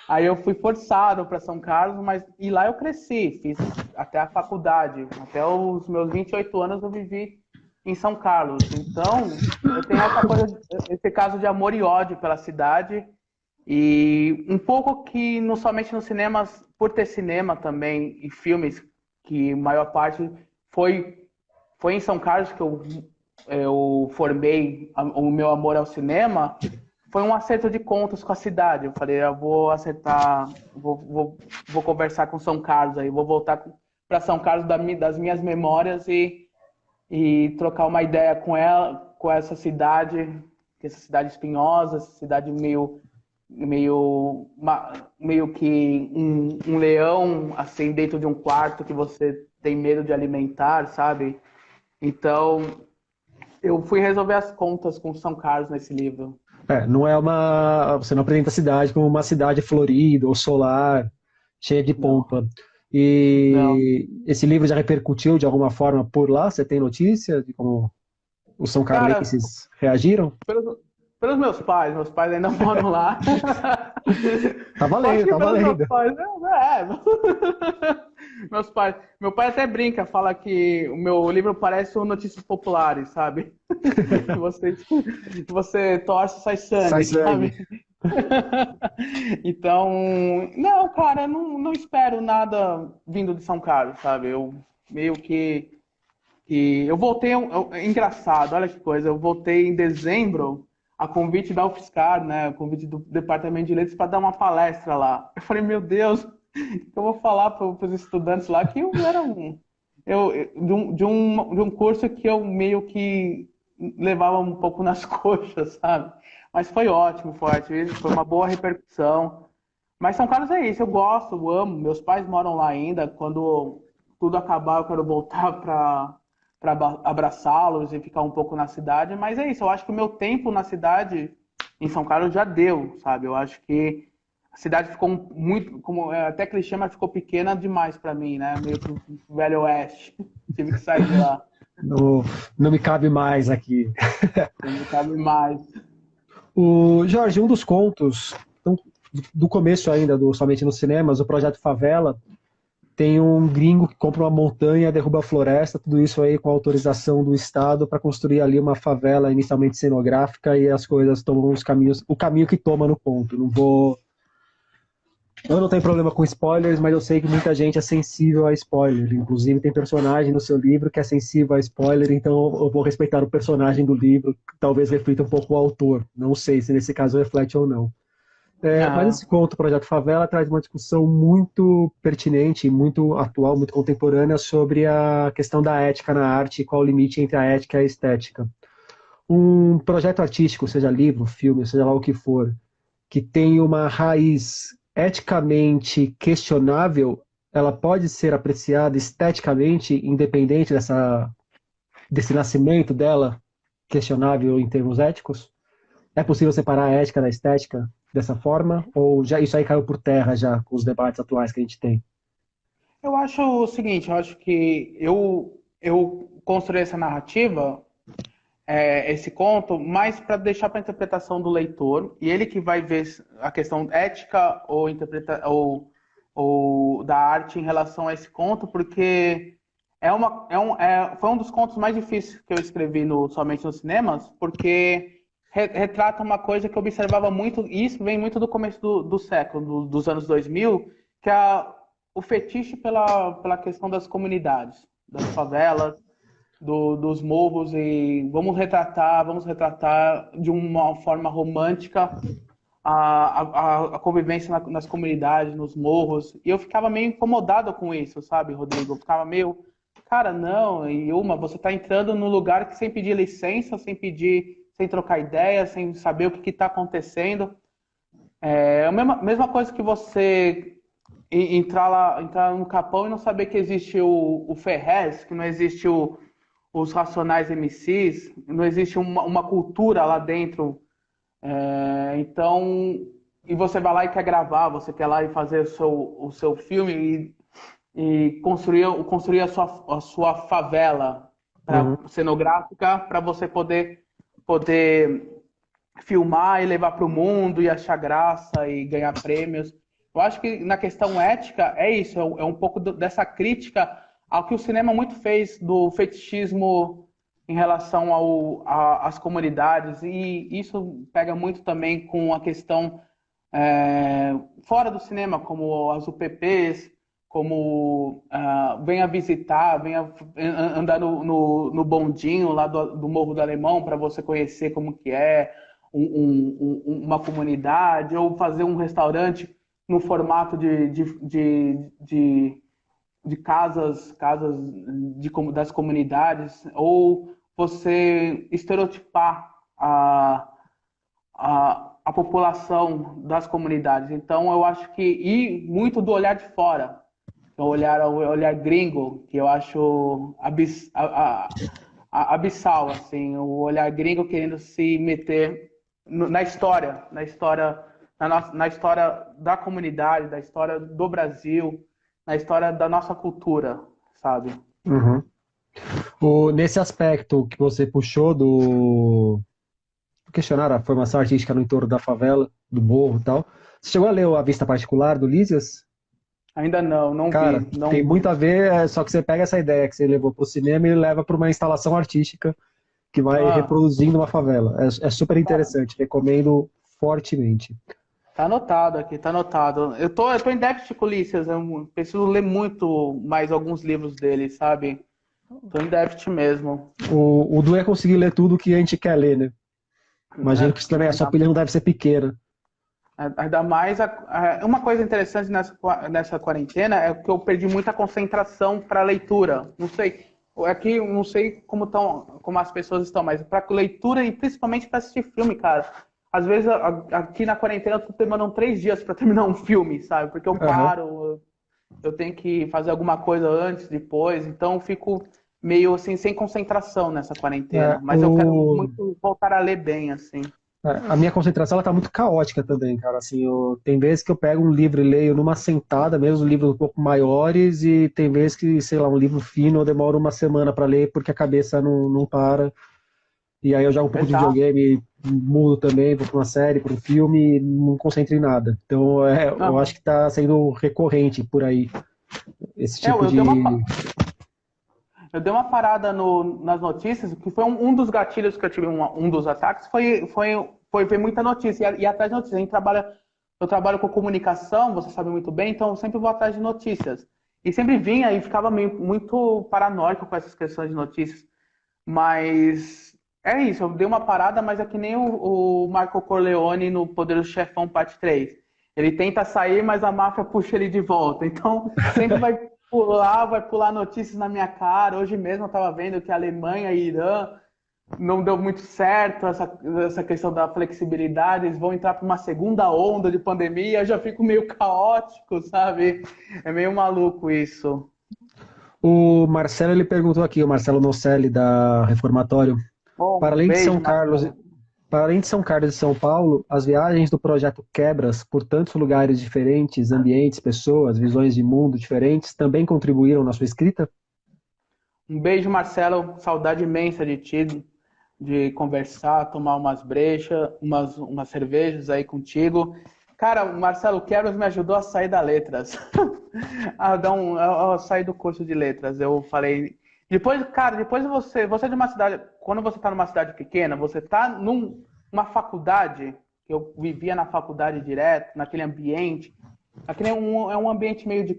Aí eu fui forçado para São Carlos, mas e lá eu cresci, fiz até a faculdade, até os meus 28 anos eu vivi em São Carlos. Então, eu tenho essa coisa, esse caso de amor e ódio pela cidade. E um pouco que não somente nos cinemas, por ter cinema também e filmes, que a maior parte foi, foi em São Carlos que eu formei o meu amor ao cinema, foi um acerto de contas com a cidade. Eu falei, eu vou acertar, vou conversar com São Carlos aí, vou voltar para São Carlos das minhas memórias e trocar uma ideia com ela, com essa cidade espinhosa, essa cidade meio que um leão assim dentro de um quarto que você tem medo de alimentar, sabe? Então, eu fui resolver as contas com São Carlos nesse livro. É, não é uma. Você não apresenta a cidade como uma cidade florida ou solar, cheia de Não, pompa. não. E esse livro já repercutiu de alguma forma por lá? Você tem notícia de como os são Cara, carlenses reagiram? pelos, pelos meus pais ainda moram lá. Tá Acho valendo, que tá pelos meus valendo. pais, meus pais. Meu pai até brinca, fala que o meu livro parece um Notícias Populares, sabe? Que você torce e sai Sai sangue, sangue. sabe? Então, não, cara, não espero nada vindo de São Carlos, sabe? Eu meio que eu voltei, engraçado, olha que coisa, eu voltei em dezembro a convite da UFSCar, né, a convite do Departamento de Letras para dar uma palestra lá. Eu falei, meu Deus, eu vou falar para os estudantes lá que eu era de um curso que eu meio que levava um pouco nas coxas, sabe? Mas foi ótimo, foi uma boa repercussão. Mas São Carlos é isso, eu gosto, eu amo. Meus pais moram lá ainda. Quando tudo acabar, eu quero voltar para abraçá-los e ficar um pouco na cidade. Mas é isso, eu acho que o meu tempo na cidade, em São Carlos, já deu, sabe? Eu acho que a cidade ficou muito, como até clichê, mas ficou pequena demais para mim, né? Meio que o Velho Oeste. Tive que sair de lá. Não, não me cabe mais aqui. Não me cabe mais. O Jorge, um dos contos, então, do começo ainda, do Somente nos Cinemas, o Projeto Favela, tem um gringo que compra uma montanha, derruba a floresta, tudo isso aí com autorização do Estado para construir ali uma favela inicialmente cenográfica e as coisas tomam os caminhos, o caminho que toma no ponto. Eu não tenho problema com spoilers, mas eu sei que muita gente é sensível a spoiler. Inclusive tem personagem no seu livro que é sensível a spoiler, então eu vou respeitar o personagem do livro, que talvez reflita um pouco o autor. Não sei se nesse caso reflete ou não. Mas Ah, esse conto, o Projeto Favela, traz uma discussão muito pertinente, muito atual, muito contemporânea sobre a questão da ética na arte e qual o limite entre a ética e a estética. Um projeto artístico, seja livro, filme, seja lá o que for, que tem uma raiz eticamente questionável, ela pode ser apreciada esteticamente, independente desse nascimento dela, questionável em termos éticos? É possível separar a ética da estética dessa forma? Ou já isso aí caiu por terra já com os debates atuais que a gente tem? eu acho o seguinte, eu acho que eu construí essa narrativa, esse conto, mais para deixar para a interpretação do leitor, e ele que vai ver a questão ética ou da arte em relação a esse conto, porque foi um dos contos mais difíceis que eu escrevi Somente nos Cinemas, porque retrata uma coisa que eu observava muito, e isso vem muito do começo do século, dos anos 2000, que é o fetiche pela questão das comunidades, das favelas, dos morros, e vamos retratar de uma forma romântica a convivência nas comunidades, nos morros. E eu ficava meio incomodado com isso, sabe, Rodrigo? Eu ficava meio, cara, não, e você está entrando num lugar que sem pedir licença, sem trocar ideia, sem saber o que está acontecendo. É a mesma coisa que você entrar no Capão e não saber que existe o Ferrez, que não existe os Racionais MCs, não existe uma cultura lá dentro. Então, e você vai lá e quer gravar, você quer lá e fazer o seu filme e construir a sua favela Uhum. cenográfica para você poder filmar e levar para o mundo e achar graça e ganhar prêmios. Eu acho que na questão ética é isso, é um pouco dessa crítica ao que o cinema muito fez do fetichismo em relação às comunidades, e isso pega muito também com a questão fora do cinema, como as UPPs, como venha visitar, venha andar no bondinho lá do Morro do Alemão para você conhecer como que é uma comunidade, ou fazer um restaurante no formato de das comunidades, ou você estereotipar a população das comunidades. Então, eu acho que e muito do olhar de fora, o olhar gringo, que eu acho abissal, assim, o olhar gringo querendo se meter na história da comunidade, da história do Brasil, na história da nossa cultura, sabe? Uhum. Nesse aspecto que você puxou do questionar a formação artística no entorno da favela, do morro e tal, você chegou a ler A Vista Particular do Lísias? Ainda não Cara, vi, não tem muito vi. a ver, só que você pega essa ideia que você levou para o cinema e leva para uma instalação artística que vai Ah, reproduzindo uma favela. É super cara, interessante, recomendo fortemente. tá anotado aqui, tá anotado. Eu tô em déficit com o Ulisses, eu preciso ler muito mais alguns livros dele, sabe? Tô em déficit mesmo. O Du é conseguir ler tudo que a gente quer ler, né? Imagino que isso também, a sua Ainda, pilha não deve ser pequena. ainda mais. Uma coisa interessante nessa quarentena é que eu perdi muita concentração para leitura. Não sei, aqui eu não sei como as pessoas estão, mas para leitura e principalmente para assistir filme, cara. Às vezes aqui na quarentena eu tô demorando 3 dias para terminar um filme, sabe? Porque eu Aham. paro, eu tenho que fazer alguma coisa antes, depois, então eu fico meio assim sem concentração nessa É, quarentena. Mas eu quero muito voltar a ler bem, assim. a minha concentração ela tá muito caótica também, cara. Assim, tem vezes que eu pego um livro e leio numa sentada, mesmo livros um pouco maiores, e tem vezes que, sei lá, um livro fino eu demoro uma semana para ler porque a cabeça não para. E aí eu jogo um pouco de Exato. videogame, mudo também, vou para uma série, para um filme, não concentro em nada. Então, eu Aham. acho que está sendo recorrente por aí, esse É, tipo eu dei de... eu dei uma parada nas notícias, que foi um dos gatilhos que eu tive, um dos ataques, foi ver muita notícia, e atrás de notícias. Eu trabalho com comunicação, você sabe muito bem, então eu sempre vou atrás de notícias. E sempre vinha e ficava muito paranoico com essas questões de notícias. Mas é isso, eu dei uma parada, mas é que nem o Marco Corleone no Poderoso Chefão Parte 3. Ele tenta sair, mas a máfia puxa ele de volta. Então, sempre vai pular notícias na minha cara. Hoje mesmo eu estava vendo que a Alemanha e Irã não deu muito certo essa questão da flexibilidade. Eles vão entrar para uma segunda onda de pandemia. Eu já fico meio caótico, sabe? É meio maluco isso. O Marcelo, ele perguntou aqui, o Marcelo Nocelli, da Reformatório, Bom, para um além de beijo, São Carlos, Marcelo. para além de São Carlos e São Paulo, as viagens do projeto Quebras por tantos lugares diferentes, ambientes, pessoas, visões de mundo diferentes, também contribuíram na sua escrita? Um beijo, Marcelo. Saudade imensa de ti, de conversar, tomar umas brechas, umas cervejas aí contigo. Cara, o Marcelo Quebras me ajudou a sair da letras. A sair do curso de letras. Eu falei. Depois, cara, depois você é de uma cidade. Quando você está numa cidade pequena, você está numa faculdade, que eu vivia na faculdade direto, naquele ambiente. Aquele é um ambiente meio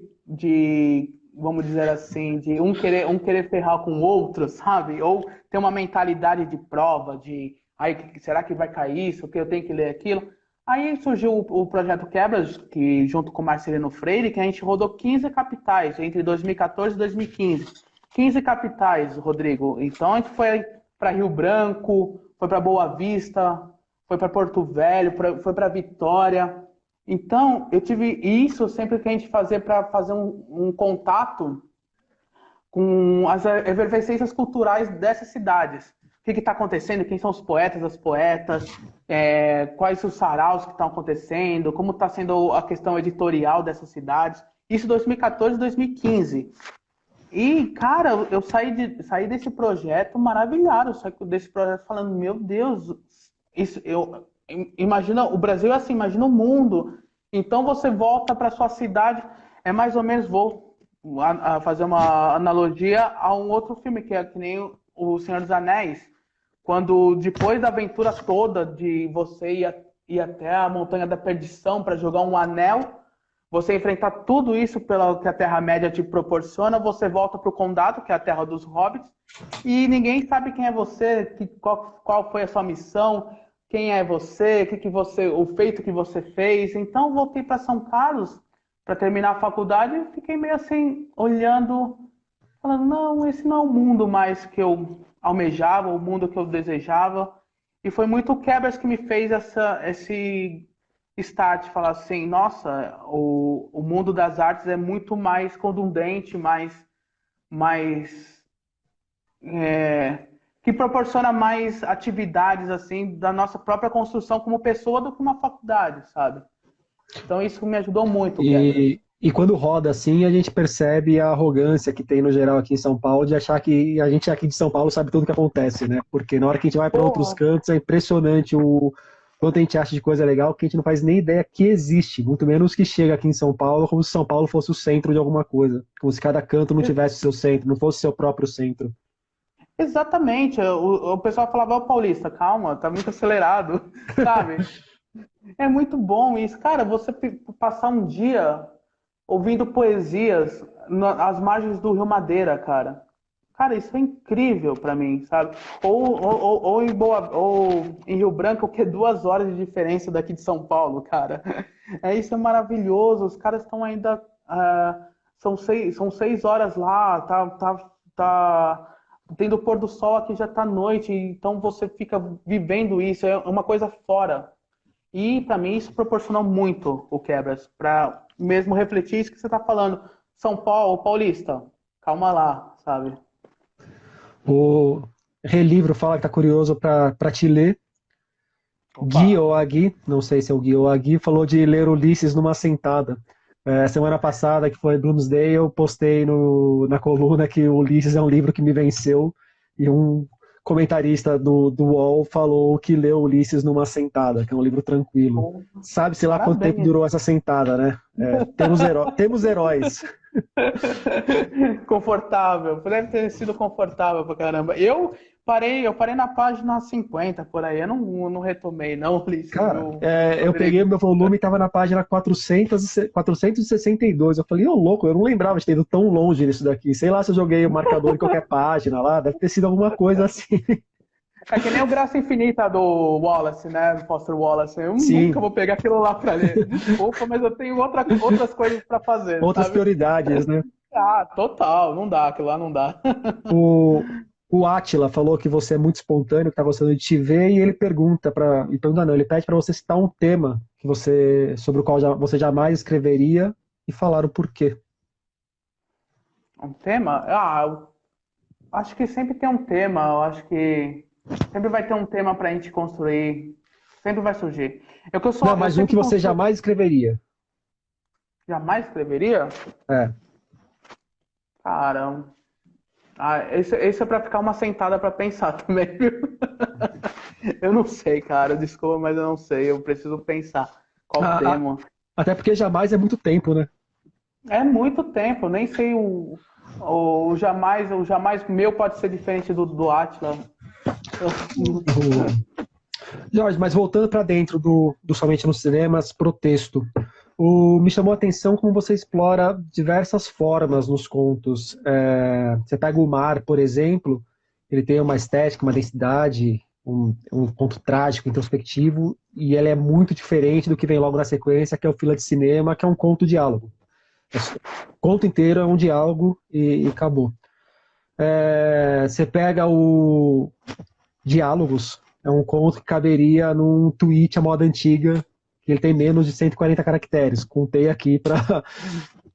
vamos dizer assim, de um querer ferrar com o outro, sabe? Ou ter uma mentalidade de prova, de aí, será que vai cair isso? Que eu tenho que ler aquilo? Aí surgiu o projeto Quebras, que junto com o Marcelino Freire, que a gente rodou 15 capitais entre 2014 e 2015. 15 capitais, Rodrigo. Então a gente foi para Rio Branco, foi para Boa Vista, foi para Porto Velho, foi para Vitória. Então, eu tive isso sempre que a gente fazia para fazer um contato com as efervescências culturais dessas cidades. O que está acontecendo? Quem são os poetas, as poetas? Quais os saraus que estão acontecendo? Como está sendo a questão editorial dessas cidades? Isso em 2014 e 2015. E, cara, eu saí desse projeto maravilhado. Eu saí desse projeto falando, meu Deus, imagina, o Brasil é assim, imagina o mundo. Então você volta para sua cidade, é mais ou menos, vou a fazer uma analogia a um outro filme, que é que nem o Senhor dos Anéis, quando depois da aventura toda de você ir até a Montanha da Perdição para jogar um anel, você enfrentar tudo isso pelo que a Terra-média te proporciona, você volta para o Condado, que é a terra dos hobbits, e ninguém sabe quem é você, qual foi a sua missão, quem é você, o feito que você fez. Então voltei para São Carlos para terminar a faculdade e fiquei meio assim olhando, falando, não, esse não é o mundo mais que eu almejava, o mundo que eu desejava. E foi muito o Quebras que me fez esse start, falar assim, nossa, o mundo das artes é muito mais contundente, mais que proporciona mais atividades assim da nossa própria construção como pessoa do que uma faculdade, sabe? Então isso me ajudou muito, Quebras. E quando roda assim, a gente percebe a arrogância que tem no geral aqui em São Paulo de achar que a gente aqui de São Paulo sabe tudo o que acontece, né? Porque na hora que a gente vai para outros Porra, cantos é impressionante o quanto a gente acha de coisa legal que a gente não faz nem ideia que existe, muito menos que chega aqui em São Paulo como se São Paulo fosse o centro de alguma coisa, como se cada canto não tivesse o seu centro, não fosse o seu próprio centro. exatamente. O pessoal falava, ô Paulista, calma, tá muito acelerado, sabe? É muito bom isso. Cara, você passar um dia ouvindo poesias às margens do Rio Madeira, cara. Cara, isso é incrível pra mim, sabe? Ou em Rio Branco, que é 2 horas de diferença daqui de São Paulo, cara. Isso é maravilhoso. Os caras estão ainda. São 6 horas lá, tá tendo o pôr do sol aqui, já tá noite, então você fica vivendo isso, é uma coisa fora. E para mim isso proporcionou muito o Quebras, para mesmo refletir isso que você está falando. São Paulo, Paulista, calma lá, sabe? O Relivro fala que tá curioso para te ler. Opa! Gui ou Agui, não sei se é o Gui ou Agui, falou de ler Ulisses numa sentada. Semana passada, que foi Bloomsday, eu postei na coluna que o Ulisses é um livro que me venceu e um comentarista do UOL falou que leu Ulisses numa sentada, que é um livro tranquilo. Bom, Sabe-se lá quanto tempo parabéns. durou essa sentada, né? Temos heróis. Confortável. Deve ter sido confortável pra caramba. Eu parei na página 50 por aí. Eu não retomei, não, Ulisses. Cara, eu peguei o meu volume e estava na página 462. Eu falei, ô louco, eu não lembrava de ter ido tão longe nisso daqui. Sei lá se eu joguei o marcador em qualquer página lá, deve ter sido alguma coisa assim. É que nem o Graça Infinita do Wallace, né? Do Foster Wallace. Eu Sim, nunca vou pegar aquilo lá pra ler. Desculpa, mas eu tenho outras coisas pra fazer, outras sabe? prioridades, né? Ah, total. Não dá, aquilo lá não dá. O, o Átila falou que você é muito espontâneo, que tá gostando de te ver, e ele não, ele pede para você citar um tema sobre o qual você jamais escreveria e falar o porquê. Um tema? Ah, eu acho que sempre tem um tema. Eu acho que sempre vai ter um tema pra gente construir. Sempre vai surgir. Não, Eu mas um que sempre você construo. jamais escreveria. Jamais escreveria? É. Caramba. Ah, esse é pra ficar uma sentada pra pensar também, viu? Eu não sei, cara. Desculpa, mas eu não sei. Eu preciso pensar. Qual A- a- tema? Até porque jamais é muito tempo, né? É muito tempo. Nem sei o jamais meu pode ser diferente do Átila. Jorge, mas voltando para dentro do Somente nos Cinemas, pro texto. Me chamou a atenção como você explora diversas formas nos contos. Você pega o mar, por exemplo, ele tem uma estética, uma densidade, um conto trágico, introspectivo, e ele é muito diferente do que vem logo na sequência, que é o Fila de Cinema, que é um conto-diálogo. O conto inteiro é um diálogo e acabou. Você pega o Diálogos, é um conto que caberia num tweet à moda antiga, que ele tem menos de 140 caracteres. Contei aqui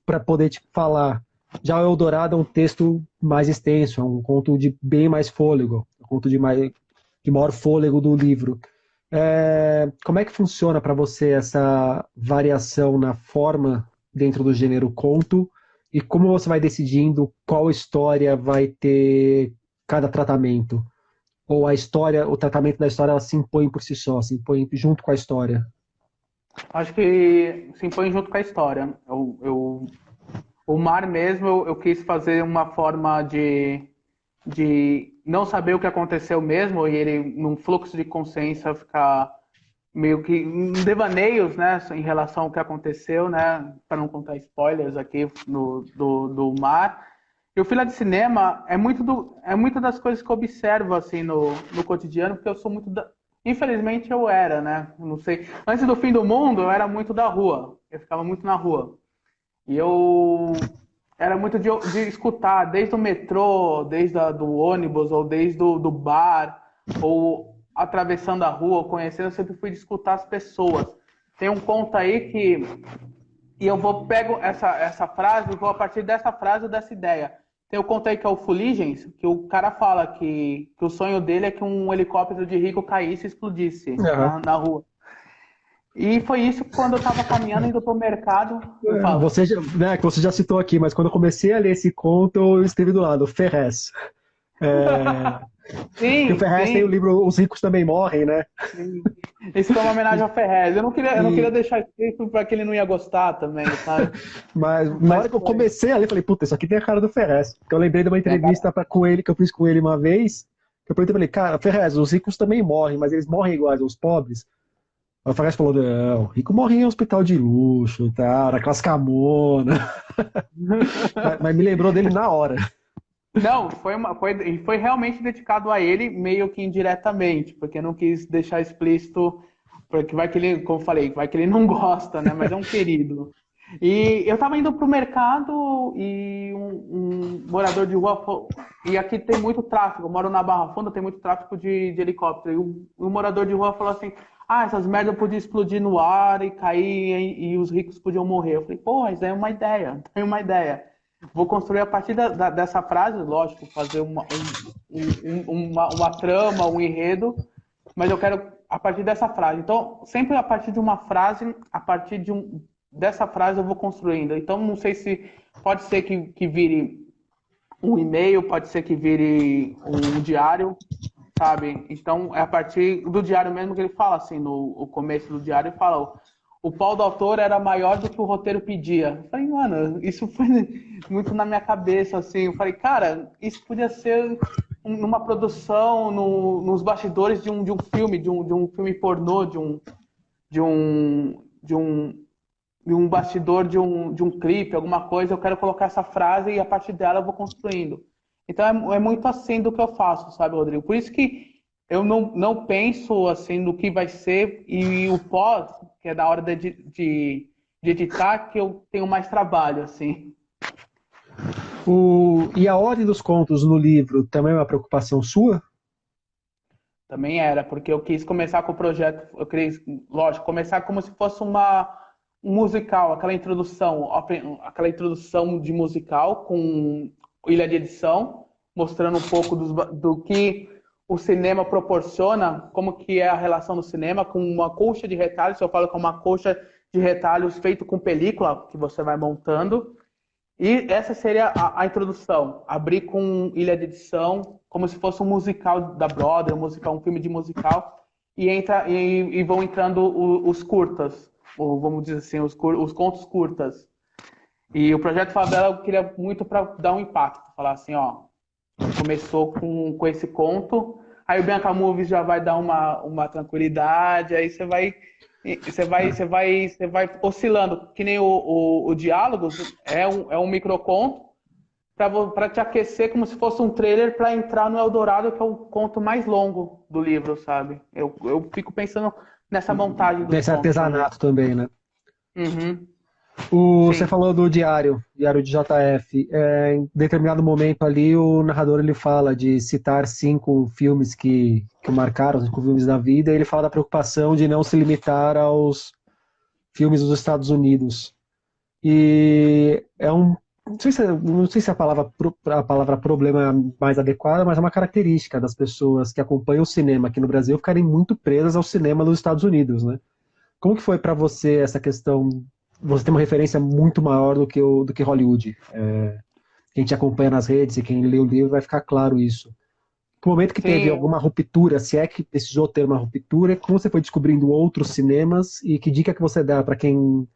para poder te falar. Já o Eldorado é um texto mais extenso, é um conto de bem mais fôlego, um conto de maior fôlego do livro. Como é que funciona para você essa variação na forma dentro do gênero conto e como você vai decidindo qual história vai ter cada tratamento? Ou a história, o tratamento da história, ela se impõe por si só, se impõe junto com a história? Acho que se impõe junto com a história. O mar mesmo, eu quis fazer uma forma de não saber o que aconteceu mesmo e ele, num fluxo de consciência, ficar meio que em devaneios, né, em relação ao que aconteceu, né, para não contar spoilers aqui do mar. E o Fila de Cinema é muito das coisas que eu observo assim no cotidiano, porque eu sou muito infelizmente eu era, né? Eu não sei. Antes do fim do mundo, eu era muito da rua. Eu ficava muito na rua. E eu era muito de escutar, desde o metrô, do ônibus, ou desde do bar, ou atravessando a rua, conhecendo, eu sempre fui de escutar as pessoas. Tem um conto aí que. E eu pego essa frase e vou a partir dessa frase ou dessa ideia. Tem o conto aí que é o Fuligens, que o cara fala que o sonho dele é que um helicóptero de rico caísse e explodisse Aham. na rua. E foi isso quando eu tava caminhando, indo pro mercado. Eu falo, Que você já citou aqui, mas quando eu comecei a ler esse conto, eu escrevi do lado, Ferrez. Que o sim, Ferrez tem o sim, livro Os Ricos Também Morrem, né? sim. Isso foi uma homenagem ao Ferrez. Eu não queria E, deixar escrito para que ele não ia gostar também, sabe? mas na hora Mas que eu foi. comecei a ler, eu falei, puta, isso aqui tem a cara do Ferrez. Porque eu lembrei de uma entrevista com ele, que eu fiz com ele uma vez, que eu perguntei pra ele, cara, Ferrez, os ricos também morrem, mas eles morrem iguais aos pobres. Aí o Ferrez falou, não, o rico morre em hospital de luxo, tá, naquelas camonas. Mas me lembrou dele na hora. Não, e foi realmente dedicado a ele, meio que indiretamente, porque eu não quis deixar explícito, porque vai que ele, como eu falei, vai que ele não gosta, né? Mas é um querido. E eu tava indo pro mercado e um morador de rua falou, e aqui tem muito tráfego, eu moro na Barra Funda, tem muito tráfego de helicóptero. E o morador de rua falou assim, essas merdas podiam explodir no ar e cair e os ricos podiam morrer. Eu falei, pô, isso aí é uma ideia, tem uma ideia. Vou construir a partir dessa frase, lógico, fazer uma trama, um enredo, mas eu quero a partir dessa frase. Então, sempre a partir de uma frase, dessa frase eu vou construindo. Então, não sei se pode ser que vire um e-mail, pode ser que vire um diário, sabe? Então, é a partir do diário mesmo que ele fala, assim, no o começo do diário, ele fala, o pau do autor era maior do que o roteiro pedia. Eu falei, mano, isso foi muito na minha cabeça, assim. Eu falei, cara, isso podia ser numa produção, nos bastidores de um filme, de um filme pornô, de um, de um, de um bastidor de um clipe, alguma coisa. Eu quero colocar essa frase e a partir dela eu vou construindo. Então é muito assim do que eu faço, sabe, Rodrigo? Por isso que eu não penso assim no que vai ser e o pós, que é da hora de editar, que eu tenho mais trabalho, assim. E a ordem dos contos no livro também é uma preocupação sua? Também era, porque eu quis começar com o projeto, eu quis, lógico, começar como se fosse um musical, aquela introdução de musical com ilha de edição, mostrando um pouco do que o cinema proporciona, como que é a relação do cinema com uma colcha de retalhos, eu falo que é uma colcha de retalhos feito com película que você vai montando. E essa seria a introdução. Abrir com ilha de edição, como se fosse um musical da Broadway, um filme de musical, e vão entrando os curtas, ou vamos dizer assim, os contos curtas. E o Projeto Favela eu queria muito para dar um impacto, falar assim, ó, começou com esse conto, aí o Bianca Movies já vai dar uma tranquilidade, aí você vai oscilando, que nem o Diálogos é um microconto para te aquecer como se fosse um trailer para entrar no Eldorado, que é o conto mais longo do livro, sabe? Eu fico pensando nessa montagem dos Desse contos também. artesanato também, né? Uhum, Você sim. falou do diário de JF. Em determinado momento ali, o narrador ele fala de citar 5 filmes que o marcaram, 5 filmes da vida, e ele fala da preocupação de não se limitar aos filmes dos Estados Unidos. E não sei se a palavra problema é a mais adequada, mas é uma característica das pessoas que acompanham o cinema aqui no Brasil ficarem muito presas ao cinema dos Estados Unidos, né? Como que foi para você essa questão? Você tem uma referência muito maior do que Hollywood. Quem te acompanha nas redes e quem lê o livro vai ficar claro isso. No momento que teve Sim, alguma ruptura, se é que precisou ter uma ruptura, como você foi descobrindo outros cinemas e que dica que você dá para quem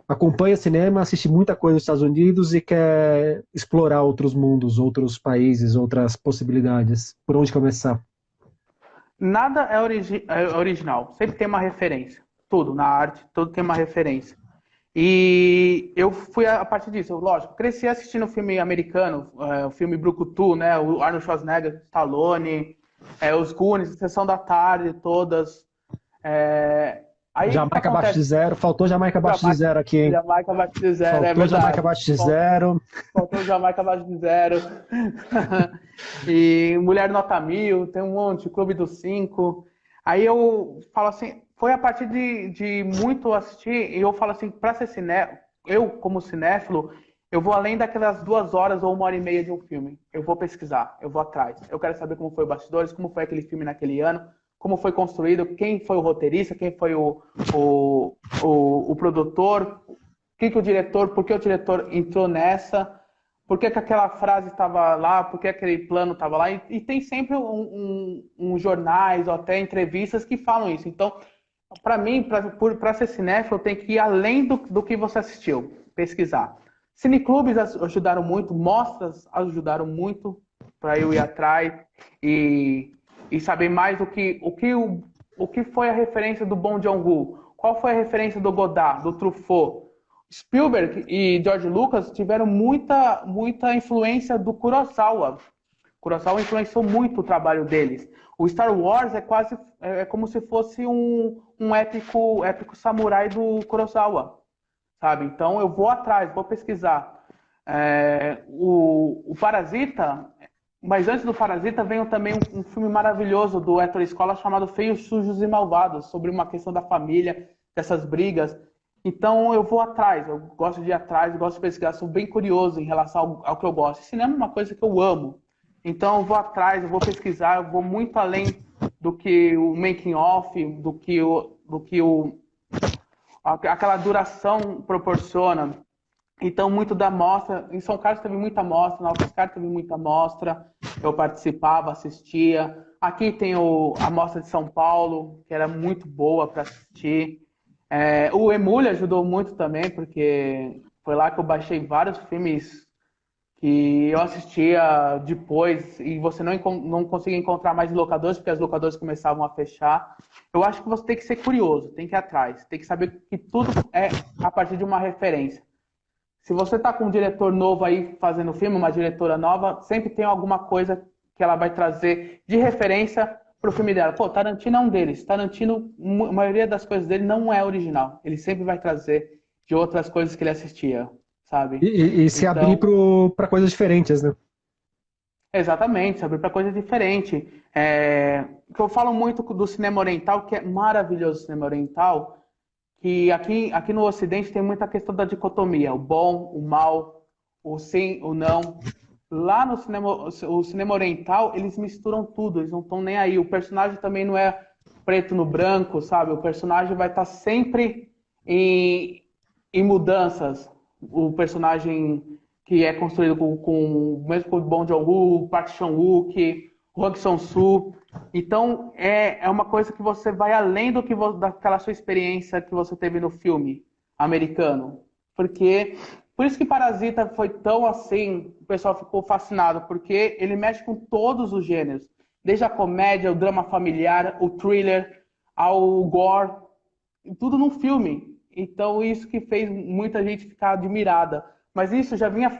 acompanha cinema, assiste muita coisa nos Estados Unidos e quer explorar outros mundos, outros países, outras possibilidades? Por onde começar? nada é original. Sempre tem uma referência. Tudo na arte, tudo tem uma referência. E eu fui a partir disso. Lógico, cresci assistindo filme americano, o filme Brucutu, né? O Arnold Schwarzenegger, Stallone, os Goonies, Sessão da Tarde, todas. É, Aí o que Jamaica abaixo de acontece? zero. Faltou Jamaica abaixo de Jamaica, zero aqui, hein? Jamaica abaixo de zero, é Faltou Jamaica verdade. abaixo de zero. Faltou Jamaica abaixo de zero. E Mulher Nota Mil, tem um monte, Clube dos Cinco. Aí eu falo assim, foi a partir de muito assistir, e eu falo assim, para ser cinéfilo, eu como cinéfilo, eu vou além daquelas 2 horas ou 1 hora e meia de um filme. Eu vou pesquisar, eu vou atrás. Eu quero saber como foi o bastidores, como foi aquele filme naquele ano, como foi construído, quem foi o roteirista, quem foi o produtor, que o diretor, por que o diretor entrou nessa, por que aquela frase estava lá, por que aquele plano estava lá, e tem sempre jornais ou até entrevistas que falam isso. Então, para mim, para ser cinéfilo, tem que ir além do que você assistiu, pesquisar. Cineclubes ajudaram muito, mostras ajudaram muito para eu ir atrás e, e saber mais o que foi a referência do Bong Joon-ho, qual foi a referência do Godard, do Truffaut. Spielberg e George Lucas tiveram muita influência do Kurosawa. Kurosawa influenciou muito o trabalho deles. O Star Wars é como se fosse um épico samurai do Kurosawa, sabe? Então eu vou atrás, vou pesquisar. O Parasita, mas antes do Parasita veio também um filme maravilhoso do Héctor Escola chamado Feios, Sujos e Malvados, sobre uma questão da família, dessas brigas. Então eu vou atrás, eu gosto de ir atrás, eu gosto de pesquisar, sou bem curioso em relação ao que eu gosto. Cinema é uma coisa que eu amo. Então eu vou atrás, eu vou pesquisar, eu vou muito além do que o making off, aquela duração proporciona. Então, muito da mostra, em São Carlos teve muita mostra, na UFSCar teve muita mostra, eu participava, assistia, Aqui tem a Mostra de São Paulo, que era muito boa para assistir. O Emule ajudou muito também, porque foi lá que eu baixei vários filmes que eu assistia depois e você não conseguia encontrar mais em locadores, porque as locadoras começavam a fechar. Eu acho que você tem que ser curioso, tem que ir atrás, tem que saber que tudo é a partir de uma referência. Se você está com um diretor novo aí fazendo filme, uma diretora nova, sempre tem alguma coisa que ela vai trazer de referência para o filme dela. Pô, Tarantino é um deles. Tarantino, a maioria das coisas dele não é original. Ele sempre vai trazer de outras coisas que ele assistia, sabe? E se abrir Então, para coisas diferentes, né? exatamente, sabe? Para coisa diferente. Que eu falo muito do cinema oriental, que é maravilhoso o cinema oriental, que aqui no Ocidente tem muita questão da dicotomia, o bom, o mal, o sim, o não. Lá no cinema, o cinema oriental, eles misturam tudo, eles não estão nem aí. O personagem também não é preto no branco, sabe? O personagem vai estar sempre em mudanças. O personagem que é construído mesmo com o Bong Joon-ho, o Park Chan-wook, o Hong Sang-soo. Então, é uma coisa que você vai além daquela sua experiência que você teve no filme americano. Por isso que Parasita foi tão assim, o pessoal ficou fascinado, porque ele mexe com todos os gêneros. Desde a comédia, o drama familiar, o thriller, ao gore, tudo num filme. Então, isso que fez muita gente ficar admirada. Mas isso já vinha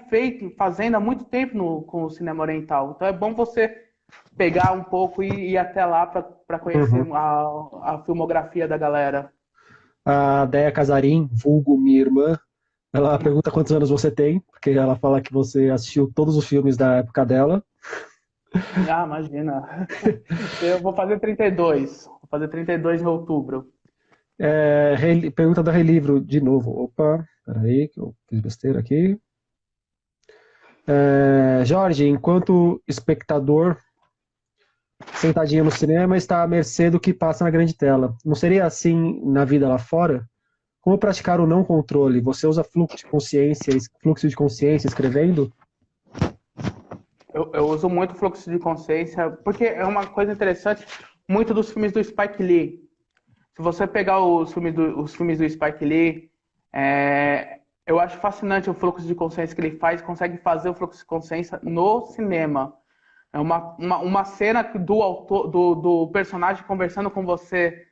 fazendo há muito tempo com o cinema oriental. Então é bom você pegar um pouco e ir até lá para conhecer Uhum. a filmografia da galera. A Deia Casarim, vulgo minha irmã, ela pergunta quantos anos você tem, porque ela fala que você assistiu todos os filmes da época dela. Ah, imagina. Eu vou fazer 32. Vou fazer 32 em outubro. Pergunta da Relivro de novo. Opa, peraí, que eu fiz besteira aqui. Jorge, enquanto espectador, sentadinho no cinema, está à mercê do que passa na grande tela. Não seria assim na vida lá fora? Como praticar o não controle? Você usa fluxo de consciência escrevendo? Eu uso muito fluxo de consciência, porque é uma coisa interessante, muito dos filmes do Spike Lee. Se você pegar os filmes do Spike Lee, eu acho fascinante o fluxo de consciência que ele faz, consegue fazer o fluxo de consciência no cinema. É uma cena do personagem conversando com você,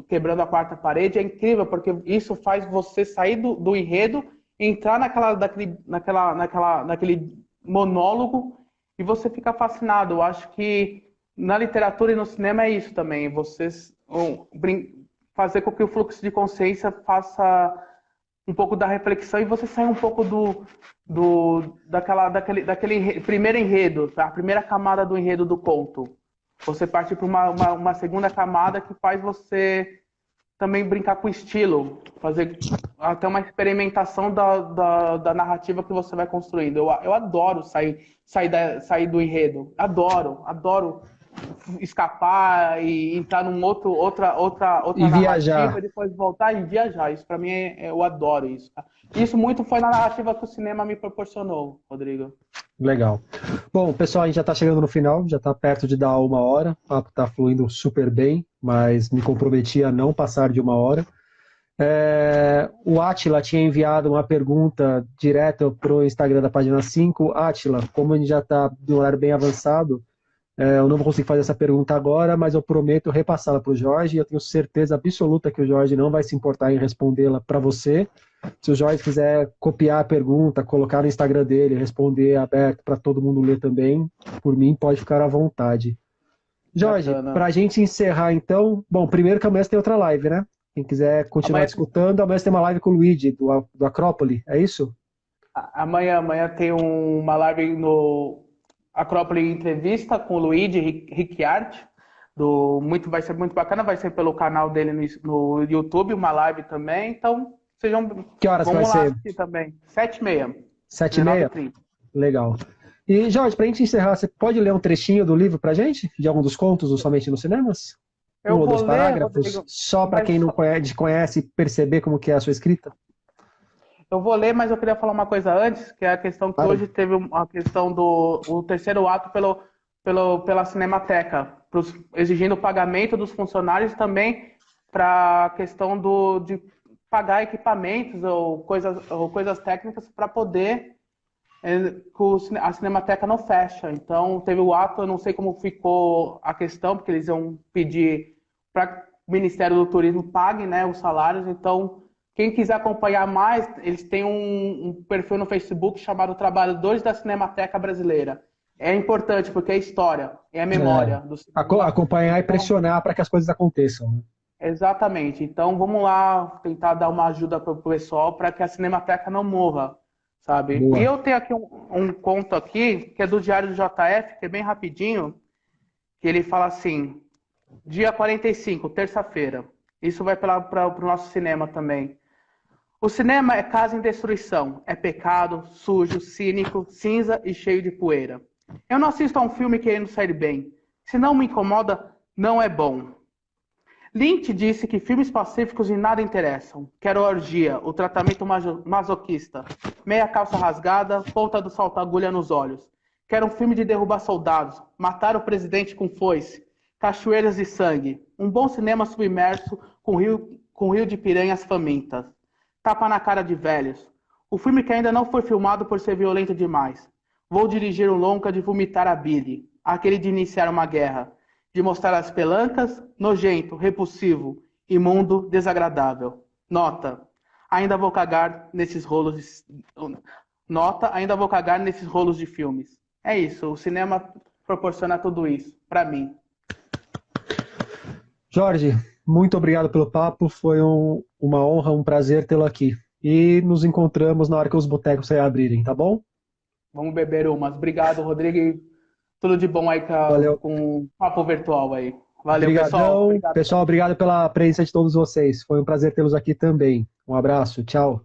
quebrando a quarta parede, é incrível, porque isso faz você sair do enredo e entrar naquele monólogo e você fica fascinado. Eu acho que na literatura e no cinema é isso também, fazer com que o fluxo de consciência faça um pouco da reflexão e você sair um pouco daquele primeiro enredo, a primeira camada do enredo do conto. Você parte para uma segunda camada que faz você também brincar com o estilo, fazer até uma experimentação da narrativa que você vai construindo. Eu adoro sair do enredo. Adoro escapar e entrar outra E narrativa viajar. e depois voltar e viajar. Isso para mim eu adoro isso. Isso muito foi na narrativa que o cinema me proporcionou, Rodrigo. Legal. Bom, pessoal, a gente já está chegando no final, já está perto de dar 1 hora. O papo está fluindo super bem, mas me comprometi a não passar de 1 hora. O Átila tinha enviado uma pergunta direta para o Instagram da página 5. Átila, como a gente já está de um horário bem avançado, eu não vou conseguir fazer essa pergunta agora, mas eu prometo repassá-la para o Jorge. E eu tenho certeza absoluta que o Jorge não vai se importar em respondê-la para você. Se o Jorge quiser copiar a pergunta, colocar no Instagram dele, responder aberto para todo mundo ler também, por mim pode ficar à vontade. Jorge, Bacana. para a gente encerrar então, bom, primeiro que amanhã tem outra live, né? Quem quiser continuar Amanhã, escutando, amanhã tem uma live com o Luigi, do Acrópole, é isso? amanhã tem uma live no Acrópole Entrevista com o Luigi Ricciardi. Vai ser muito bacana, vai ser pelo canal dele no YouTube, uma live também. Então, Que horas vai vamos lá ser? assistir também. 7h30. 7h30? 19h30. Legal. E, Jorge, para a gente encerrar, você pode ler um trechinho do livro para gente? De algum dos contos do Somente nos Cinemas? Um Eu ou vou dois ler, parágrafos? Rodrigo, Só para mas quem não conhece perceber como que é a sua escrita? eu queria falar uma coisa antes, que é a questão que Claro. hoje teve a questão do o terceiro ato pela Cinemateca, exigindo o pagamento dos funcionários e também para a questão de pagar equipamentos ou coisas técnicas para poder que a Cinemateca não fecha. Então, teve o ato, eu não sei como ficou a questão, porque eles iam pedir para o Ministério do Turismo pague, né, os salários. Então, quem quiser acompanhar mais, eles têm um perfil no Facebook chamado Trabalhadores da Cinemateca Brasileira. É importante, porque é história, é a memória do cinema. Acompanhar e pressionar para que as coisas aconteçam, né? Exatamente. Então, vamos lá tentar dar uma ajuda para o pessoal para que a Cinemateca não morra, sabe? Boa. E eu tenho aqui um conto aqui, que é do Diário do JF, que é bem rapidinho, que ele fala assim, dia 45, terça-feira. Isso vai para o nosso cinema também. O cinema é casa em destruição, é pecado, sujo, cínico, cinza e cheio de poeira. Eu não assisto a um filme querendo sair bem. Se não me incomoda, não é bom. Lynch disse que filmes pacíficos em nada interessam. Quero orgia, o tratamento masoquista, meia calça rasgada, ponta do salto-agulha nos olhos. Quero um filme de derrubar soldados, matar o presidente com foice, cachoeiras de sangue, um bom cinema submerso com rio de piranhas famintas. Tapa na cara de velhos. O filme que ainda não foi filmado por ser violento demais. Vou dirigir um longa de vomitar a Billy, aquele de iniciar uma guerra. De mostrar as pelancas, nojento, repulsivo, imundo, desagradável. Nota, ainda vou cagar nesses rolos de filmes. É isso, o cinema proporciona tudo isso, pra mim. Jorge, muito obrigado pelo papo, foi uma honra, um prazer tê-lo aqui. E nos encontramos na hora que os botecos se abrirem, tá bom? Vamos beber umas. Obrigado, Rodrigo. Tudo de bom aí com o papo virtual aí. Valeu, pessoal. Obrigado. Pessoal, obrigado pela presença de todos vocês. Foi um prazer tê-los aqui também. Um abraço, tchau.